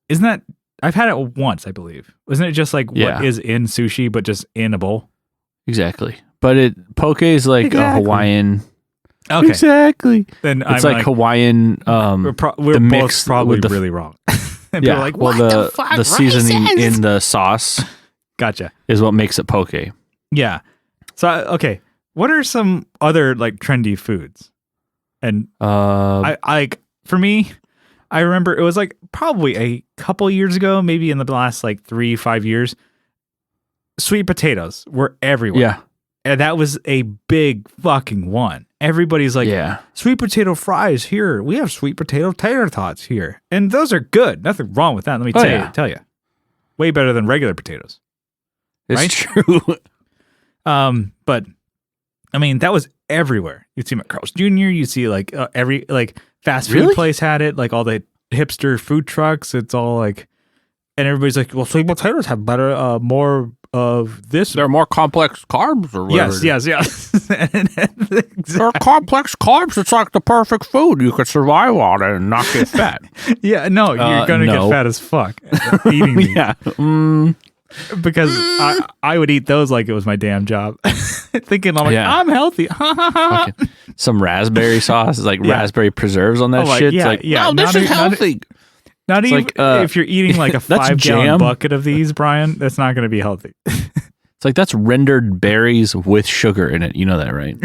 isn't that? I've had it once, I believe. Wasn't it just like Yeah. what is in sushi, but just in a bowl? exactly. But poke is like a Exactly. Hawaiian. Okay. Exactly. Then It's I'm like Hawaiian. we're the both mix probably with the- really wrong. And Yeah. people are like, well, what the fuck? the seasoning Racist? in the sauce Gotcha. is what makes it poke. Yeah. So okay, what are some other like trendy foods? And I like for me, I remember it was like probably a couple years ago, maybe in the last like 3-5 years. Sweet potatoes were everywhere. Yeah. And that was a big fucking one. Everybody's like, sweet potato fries here. We have sweet potato tater tots here. And those are good. Nothing wrong with that. Let me tell you. Way better than regular potatoes. It's right? true. But I mean, that was everywhere. You'd see McCarl's Jr., you'd see like every like fast food place had it, like all the hipster food trucks. It's all like, and everybody's like, well, sweet potatoes have better, more of this. They're more complex carbs or whatever. Yes. They're complex carbs. It's like the perfect food. You could survive on it and not get fat. Yeah, no, you're going to get fat as fuck eating these. Yeah. Because I would eat those like it was my damn job. Thinking, I'm like, I'm healthy. Some raspberry sauce, like raspberry preserves on that shit. Yeah, like, no, this is healthy. Not even like, if you're eating like a 5-gallon bucket of these, Brian, that's not going to be healthy. It's like that's rendered berries with sugar in it. You know that, right?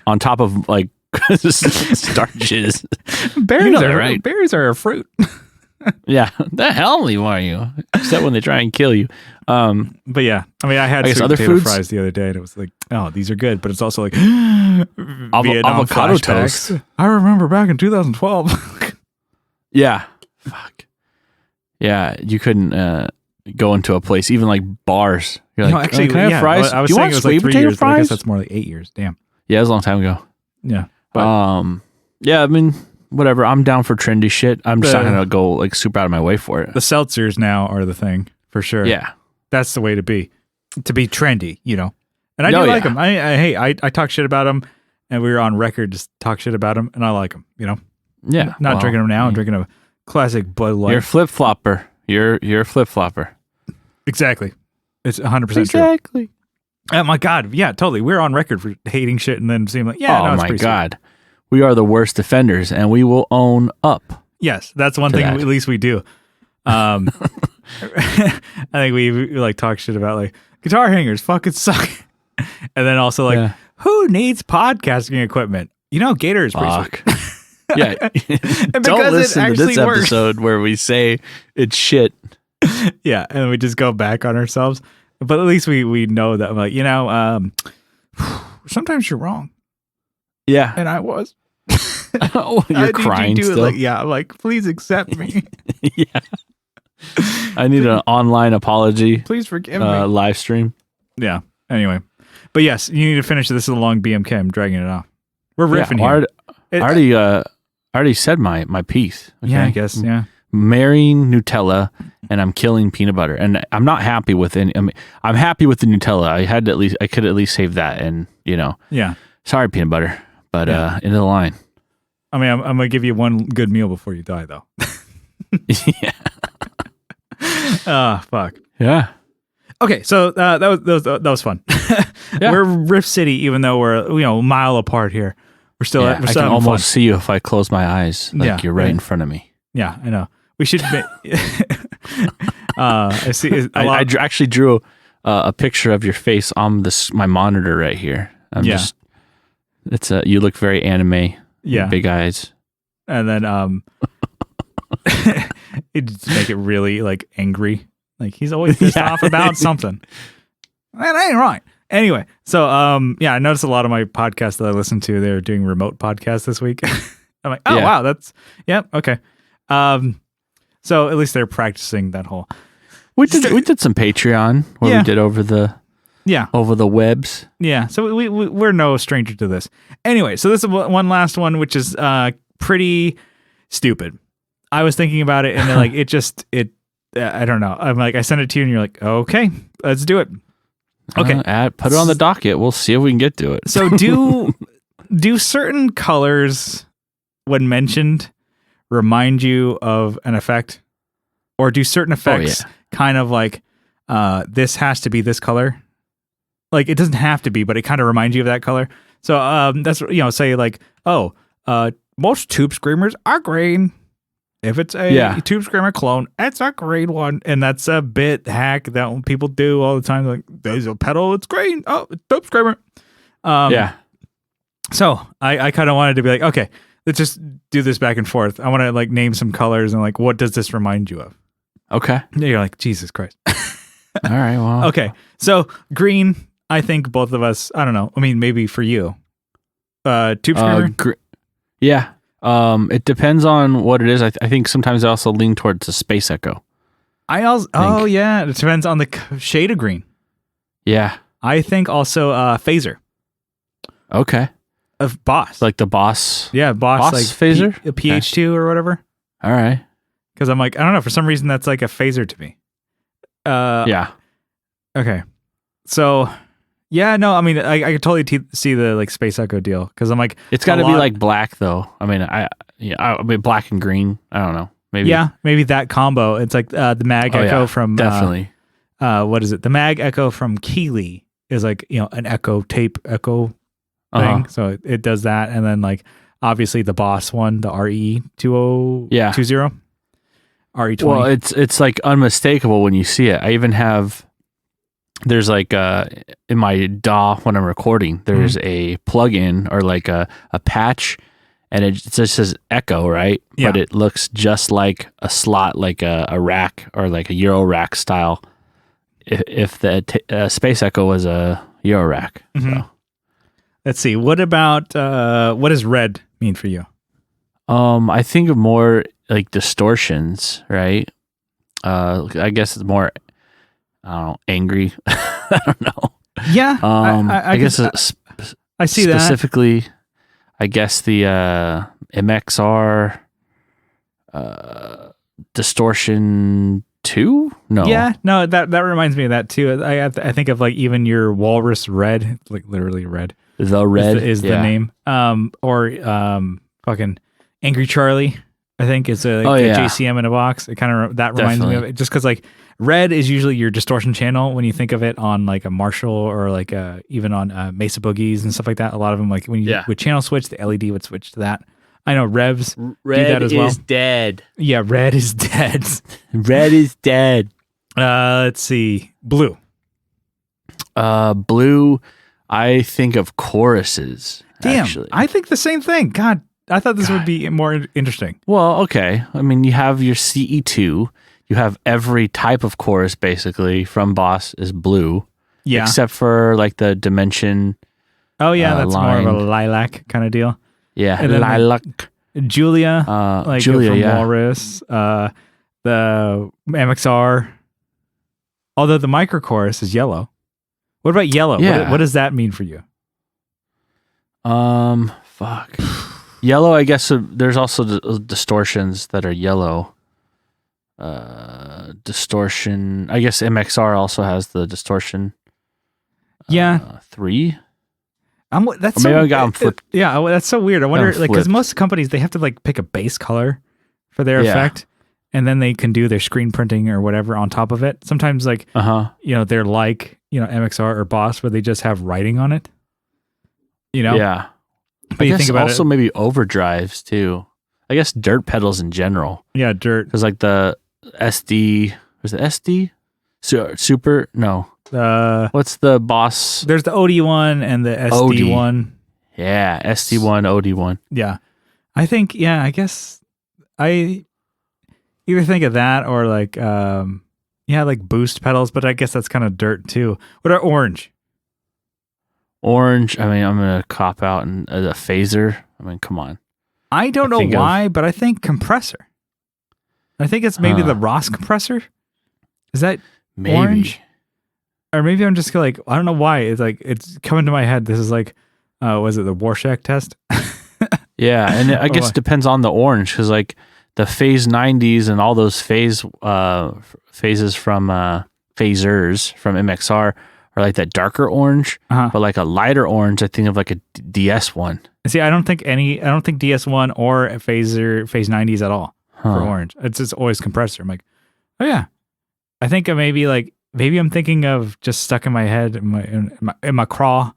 On top of like starches. Berries are a fruit. Yeah, the hell are you? Except when they try and kill you. But yeah, I mean, I had sweet potato fries the other day, and it was like, oh, these are good. But it's also like Vietnam avocado flashbacks. toast. I remember back in 2012. Yeah, fuck. Yeah, you couldn't go into a place, even like bars. You're like, actually, can I have fries? I was Do you saying want it was sweet like 3 potato years, but I fries? guess that's more like 8 years. Damn. Yeah, it was a long time ago. Yeah. But, yeah, I mean, whatever. I'm down for trendy shit. I'm just not gonna go like super out of my way for it. The seltzers now are the thing for sure. Yeah, that's the way to be trendy, you know. And I do like them. I talk shit about them, and we were on record to talk shit about them, and I like them. You know. Yeah. Not drinking them now. I'm drinking a classic Bud Light. You're a flip flopper. You're a flip flopper. Exactly. It's 100% true. Exactly. Oh my God. Yeah, totally. We're on record for hating shit and then seeing like, it's pretty God. Sweet. We are the worst defenders, and we will own up. Yes, that's one thing at least we do. I think we like talk shit about like guitar hangers fucking suck. And then also like, who needs podcasting equipment? You know, Gator is pretty sweet. Yeah. Don't listen to this episode where we say it's shit. Yeah, and we just go back on ourselves. But at least we know that I'm like, sometimes you're wrong. Yeah. And I was. Oh, you're crying still? Like, I'm like, please accept me. Yeah. I need an online apology. Please forgive me. Live stream. Yeah. Anyway. But yes, you need to finish. This is a long BMK. I'm dragging it off. We're riffing here. I already said my piece. Okay? Yeah, I guess. Yeah. Marrying Nutella, and I'm killing peanut butter. And I'm not happy with any. I mean, I'm happy with the Nutella. I could at least save that. And Yeah. Sorry, peanut butter. But into the line. I mean, I'm gonna give you one good meal before you die, though. Yeah. Fuck. Yeah. Okay, so that was fun. Yeah. We're Rift City, even though we're a mile apart here. We're still. I can almost see you if I close my eyes. Like you're right in front of me. Yeah, I know. We should. I see. I actually drew a picture of your face on my monitor right here. You look very anime. Yeah, big eyes. And then it just make it really like angry. Like he's always pissed off about something. That ain't right. Anyway, so I noticed a lot of my podcasts that I listen to, they're doing remote podcasts this week. I'm like, oh wow, that's okay. So at least they're practicing that whole. We did some Patreon where we did over the webs. Yeah, so we're no stranger to this. Anyway, so this is one last one, which is pretty stupid. I was thinking about it, and then, like I don't know. I'm like, I sent it to you, and you're like, okay, let's do it. Okay, put it on the docket. We'll see if we can get to it. So do certain colors, when mentioned, remind you of an effect, or do certain effects kind of like this has to be this color? Like it doesn't have to be, but it kind of reminds you of that color. So that's say like, most tube screamers are green. If it's a tube screamer clone, it's a green one, and that's a bit hack that people do all the time. Like there's a pedal, it's green. Oh, it's tube screamer. So I kind of wanted to be like, okay, let's just do this back and forth. I want to like name some colors and like, what does this remind you of? Okay. And you're like, Jesus Christ. All right. Well. Okay. So green, I think both of us, I don't know. I mean, maybe for you. Tube screamer? Yeah. It depends on what it is. I think sometimes I also lean towards the Space Echo. Oh yeah. It depends on the shade of green. Yeah. I think also phaser. Okay. Of Boss. Like the Boss. Yeah, Boss like phaser? a PH2 or whatever. All right. Because I'm like, I don't know, for some reason that's like a phaser to me. Yeah. Okay. So, yeah, no, I mean, I could totally see the like Space Echo deal because I'm like, it's got to be like black though. I mean, I mean black and green. I don't know. Maybe. Yeah, maybe that combo. It's like the Mag Echo from definitely. What is it? The Mag Echo from Keeley is like an Echo tape Echo thing. So it does that, and then like obviously the Boss one, the RE2020. RE20. Well, it's like unmistakable when you see it. I even have. There's like in my DAW when I'm recording, there's a plug-in or like a patch, and it just says Echo, right? Yeah. But it looks just like a slot, like a rack or like a Euro rack style. If the Space Echo was a Euro rack. So. Let's see. What about what does red mean for you? I think of more like distortions, right? I guess it's more. I don't know, angry. I don't know. Yeah, I guess I see that specifically. I guess the MXR distortion 2. No, yeah, no. That reminds me of that too. I think of like even your Walrus Red, like literally red. The red is the name. Or fucking Angry Charlie. I think is a JCM in a box. It kind of that reminds me of it, just because like red is usually your distortion channel when you think of it on like a Marshall or like even on Mesa Boogies and stuff like that. A lot of them like when you would channel switch, the LED would switch to that. I know Revs do that as well. Red is dead. Yeah, red is dead. Red is dead. Let's see, blue. Blue. I think of choruses. Damn, actually. I think the same thing. God. I thought this would be more interesting. Well, okay. I mean, you have your CE2. You have every type of chorus basically from Boss is blue. Yeah. Except for like the Dimension. Oh, yeah. That's line. more of a lilac kind of deal. Yeah. And then lilac. Julia. Julia, from yeah. Walrus. The MXR. Although the micro chorus is yellow. What about yellow? Yeah. What does that mean for you? Fuck. Yellow, I guess there's also distortions that are yellow. Distortion. I guess MXR also has the distortion. Yeah. 3. That's maybe I got them flipped. Yeah, that's so weird. I wonder, like, because most companies they have to like pick a base color for their effect, and then they can do their screen printing or whatever on top of it. Sometimes, like, they're like MXR or Boss, where they just have writing on it. Yeah. But you think about also maybe overdrives too. I guess dirt pedals in general. Yeah, dirt. Because like the SD, was it SD? Super? No. What's the Boss? There's the OD one and the SD one. Yeah, SD one, OD one. Yeah, I think. Yeah, I guess I either think of that or like like boost pedals. But I guess that's kind of dirt too. What are orange? Orange, I mean, I'm going to cop out and a phaser. I mean, come on. I don't know why, but I think compressor. I think it's maybe the Ross compressor. Is that maybe orange? Or maybe I'm just like, I don't know why. It's like, it's coming to my head. This is like, was it the Warshak test? Yeah, and I guess it depends on the orange because like the phase 90s and all those phases from phasers from MXR or like that darker orange, but like a lighter orange, I think of like a DS one. See, I don't think DS one or a phase 90s at all for orange. It's just always compressor. I'm like, oh yeah. I think maybe I'm thinking of just stuck in my head in my craw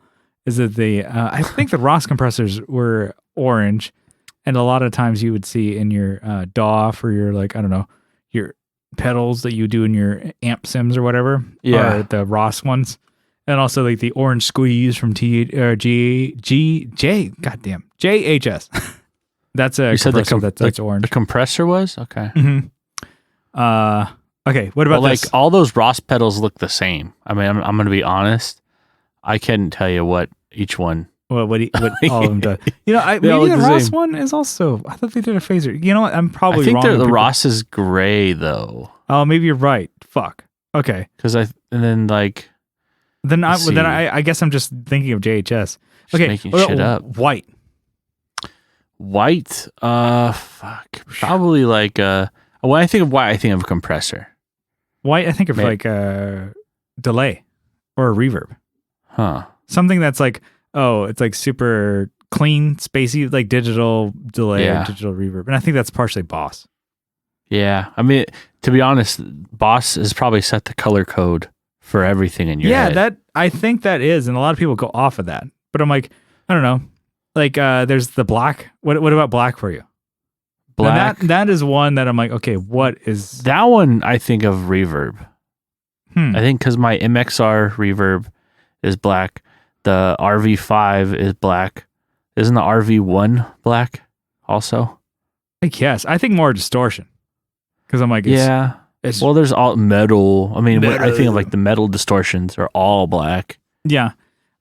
is that I think the Ross compressors were orange, and a lot of times you would see in your DAW for your your pedals that you do in your amp sims or whatever, are the Ross ones. And also like the orange squeeze from JHS. That's a You said compressor that's orange. The compressor was? Okay. Okay, what about this? Like all those Ross pedals look the same. I mean, I'm going to be honest. I couldn't tell you what each one. What all of them do. You know, maybe the Ross one is also. I thought they did a phaser. You know what? I'm probably wrong. I think the Ross is gray though. Oh, maybe you're right. Fuck. Okay. Then I guess I'm just thinking of JHS. Okay. Making shit up. White. Fuck. Probably like when I think of white, I think of a compressor. White, I think of like a delay or a reverb. Huh. Something that's like, it's like super clean, spacey, like digital delay or digital reverb. And I think that's partially Boss. Yeah. I mean, to be honest, Boss has probably set the color code for everything in your head. Yeah, I think that is. And a lot of people go off of that. But I'm like, I don't know. Like, there's the black. What about black for you? Black. That is one that I'm like, okay, what is that one? I think of reverb. I think because my MXR reverb is black. The RV5 is black. Isn't the RV1 black also? I guess. I think more distortion. Because I'm like, well, there's all metal. I mean, I think of like the metal distortions are all black. Yeah.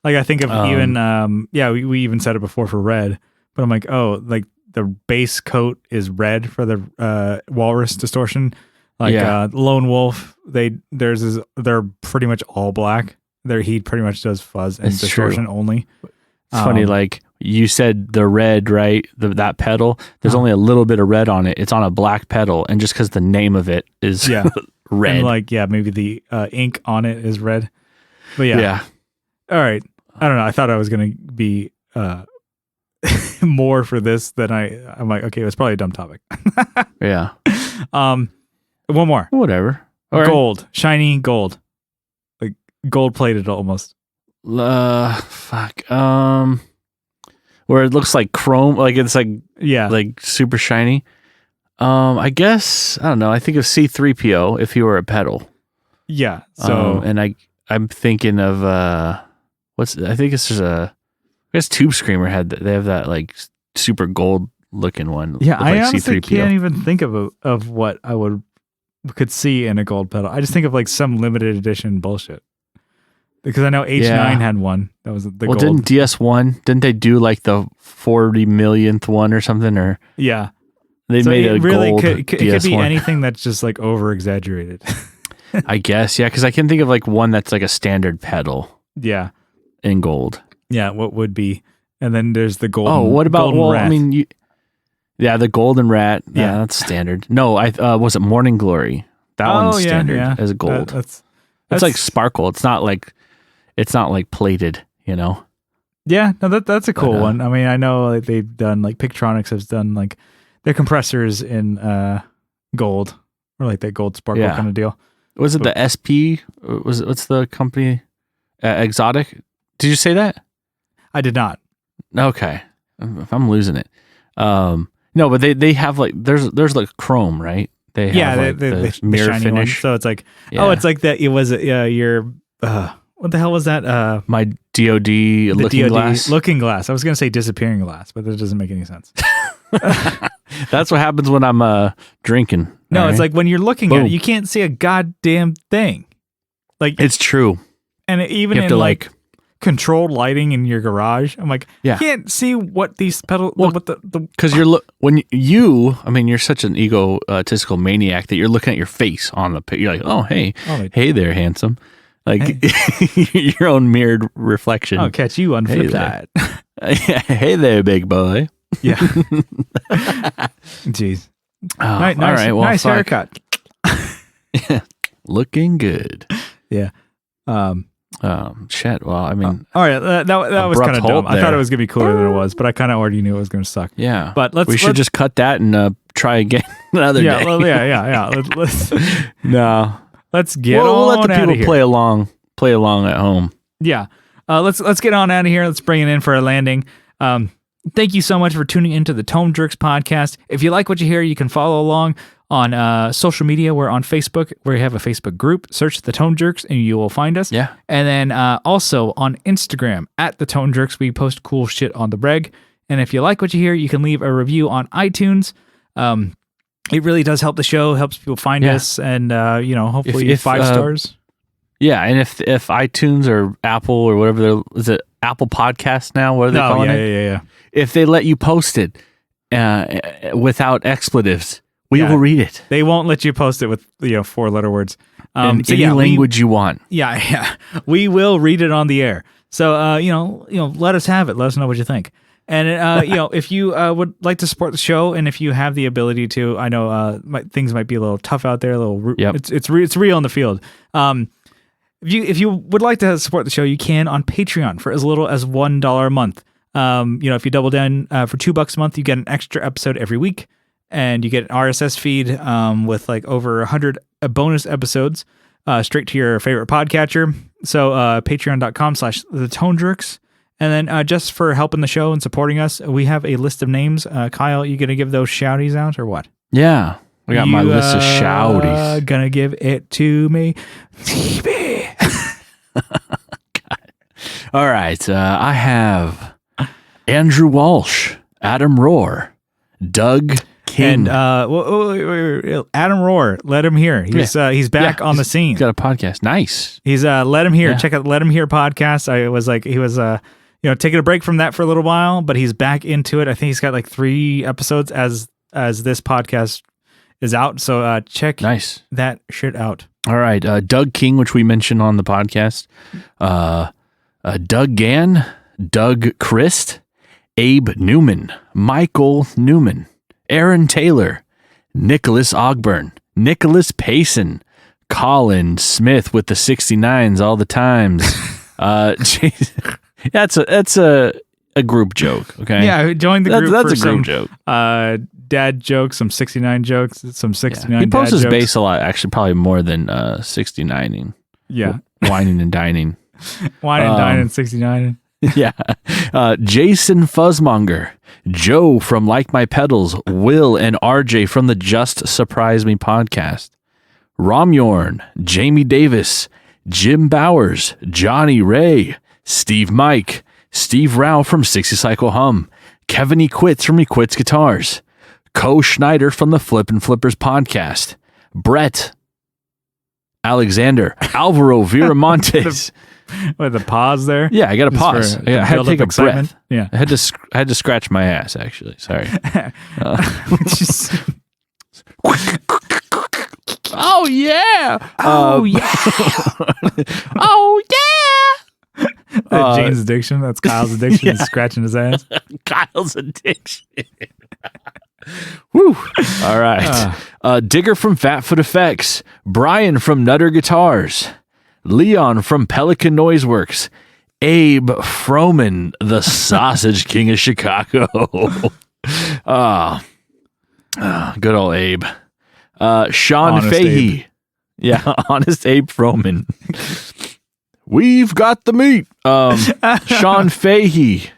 Like I think of even, we even said it before for red, but I'm like, like the base coat is red for the walrus distortion. Like Lone Wolf, they're pretty much all black. He pretty much does fuzz and distortion only. It's funny, like you said the red, right? That pedal, there's only a little bit of red on it. It's on a black pedal, and just because the name of it is red. And like, maybe the ink on it is red. But yeah. All right. I don't know. I thought I was going to be more for this than I'm like, okay, it was probably a dumb topic. Yeah. One more. Whatever. All gold. Right. Shiny gold. Like gold plated almost. Fuck. Where it looks like chrome, like it's like like super shiny. I guess I don't know. I think of C3PO if he were a pedal. Yeah. So and I'm thinking of I think it's just I guess Tube Screamer they have that like super gold looking one. Yeah, I like honestly C3PO. Can't even think of what I could see in a gold pedal. I just think of like some limited edition bullshit. Because I know H9 had one. That was the gold. Didn't DS1, they do like the 40 millionth one or something? Or yeah. They made a really gold it could be DS1. anything that's just like over exaggerated. I guess, yeah, because I can think of like one that's like a standard pedal. Yeah. In gold. Yeah, what would be? And then there's the golden. Oh, what about? Well, rat. I mean, the golden rat. Yeah, that's standard. No, was it Morning Glory? That one's standard as gold. That's like sparkle. It's not like plated. You know. Yeah, no, that's a cool one. I mean, I know like, they've done like Pictronics has done like their compressors in gold or like that gold sparkle kind of deal. Was it the SP? What's the company? Exotic. Did you say that? I did not. Okay. I'm losing it. No, but they have like there's like chrome, right? They have like the mirror shiny finish. One. So it's like it's like that. It was your what the hell was that? My DOD looking glass. Looking glass. I was gonna say disappearing glass, but that doesn't make any sense. That's what happens when I'm drinking. No, it's like when you're looking at it, you can't see a goddamn thing. Like it's true. And even in like controlled lighting in your garage, I'm like, you can't see what these pedals. What the because you're such an egotistical maniac that you're looking at your face on the picture. You're like, oh hey there, handsome. Like your own mirrored reflection. I'll catch you on flip side. Hey there, big boy. Yeah. Jeez. Nice, all right. Well, nice haircut. Looking good. Yeah. Shit. Well, I mean, all right. That was kind of dumb. There. I thought it was gonna be cooler than it was, but I kind of already knew it was gonna suck. Yeah. But we should just cut that and try again another day. Well, yeah. Let's no. Let's get we'll let the people here. play along at home. Yeah. Let's get on out of here. Let's bring it in for a landing. thank you so much for tuning into the Tone Jerks podcast. If you like what you hear, you can follow along on social media. We're on Facebook. We have a Facebook group. Search the Tone Jerks and you will find us. Yeah. And then also on Instagram at the Tone Jerks, we post cool shit on the reg. And if you like what you hear, you can leave a review on iTunes. It really does help the show, helps people find us, and hopefully if 5 stars. Yeah, and if iTunes or Apple or whatever, is it Apple Podcast now? What are they calling it? Yeah. If they let you post it without expletives, we will read it. They won't let you post it with 4-letter words. In any language you want. Yeah. We will read it on the air. So let us have it. Let us know what you think. And if you would like to support the show, and if you have the ability to, I know things might be a little tough out there. It's real in the field. If you would like to support the show, you can on Patreon for as little as $1 a month. If you double down for $2 a month, you get an extra episode every week, and you get an RSS feed with like over 100 bonus episodes straight to your favorite podcatcher. So patreon.com/thetonejerks. And then just for helping the show and supporting us, we have a list of names. Kyle, you going to give those shouties out or what? Yeah. I got my list of shouties. Gonna give it to me. All right. I have Andrew Walsh, Adam Rohr, Doug King. And Adam Rohr, let him hear. He's back on the scene. He's got a podcast. Nice. He's let him hear. Yeah. Check out Let Him Hear podcast. He was taking a break from that for a little while, but he's back into it. I think he's got like 3 episodes as this podcast is out. So check that shit out. All right. Doug King, which we mentioned on the podcast. Doug Gann, Doug Christ, Abe Newman, Michael Newman, Aaron Taylor, Nicholas Ogburn, Nicholas Payson, Colin Smith with the 69s all the times. That's a group joke, okay? Yeah, join the group. That's a group joke. Dad jokes, some 69 jokes, some 69 He posts his jokes. base a lot, actually, probably more than 69ing. Yeah. Whining and dining. Whining and dining, 69. Yeah. Jason Fuzzmonger, Joe from Like My Pedals, Will and RJ from the Just Surprise Me podcast, Romyorn, Jamie Davis, Jim Bowers, Johnny Ray, Steve Mike, Steve Rao from 60 Cycle Hum, Kevin E. Quits from E. Quits Guitars, Co Schneider from the Flippin' Flippers podcast, Brett Alexander, Alvaro Viramontes. With a pause there? Yeah, I got to pause. I had to take a breath. Yeah. I had to scratch my ass, actually. Sorry. Oh, yeah. Oh, yeah. Oh, yeah. Jane's addiction. That's Kyle's addiction. He's scratching his ass. Kyle's addiction. Woo. All right. Digger from Fatfoot Effects. Brian from Nutter Guitars. Leon from Pelican Noise Works. Abe Froman, the Sausage King of Chicago. Good old Abe. Sean Honest Fahey. Abe. Yeah, Honest Abe Froman. We've got the meat. Sean Fahey.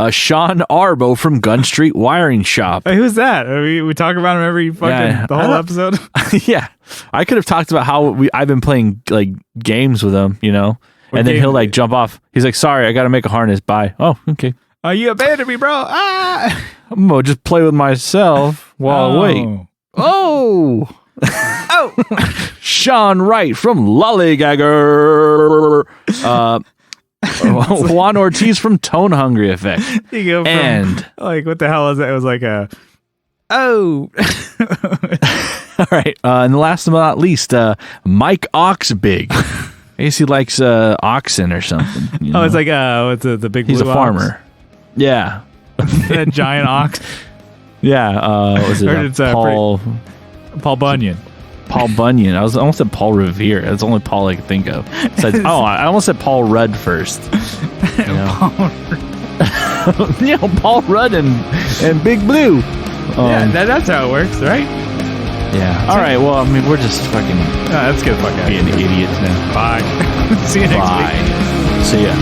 Sean Arbo from Gunstreet Wiring Shop. Hey, who's that? We talk about him every fucking the whole episode. Yeah, I could have talked about how I've been playing like games with him, and then he'll like jump off. He's like, "Sorry, I got to make a harness." Bye. Oh, okay. You abandoned me, bro. I'm gonna just play with myself while I wait. Oh. Sean Wright from Lollygagger. Juan Ortiz from Tone Hungry Effect. You go from, what the hell is that? It was like all right. And last but not least, Mike Oxbig. I guess he likes oxen or something. It's like what's the big blue He's a farmer. Ox? Yeah. That giant ox. Yeah. What was it? Paul Bunyan. Paul Bunyan. I almost said Paul Revere. That's the only Paul I could think of. I almost said Paul Rudd first. Paul Rudd and Big Blue. That's how it works, right? Yeah. All right. Well, I mean, we're just fucking. Let's get the fuck out of here. Being idiots now. Bye. See you next week. See ya.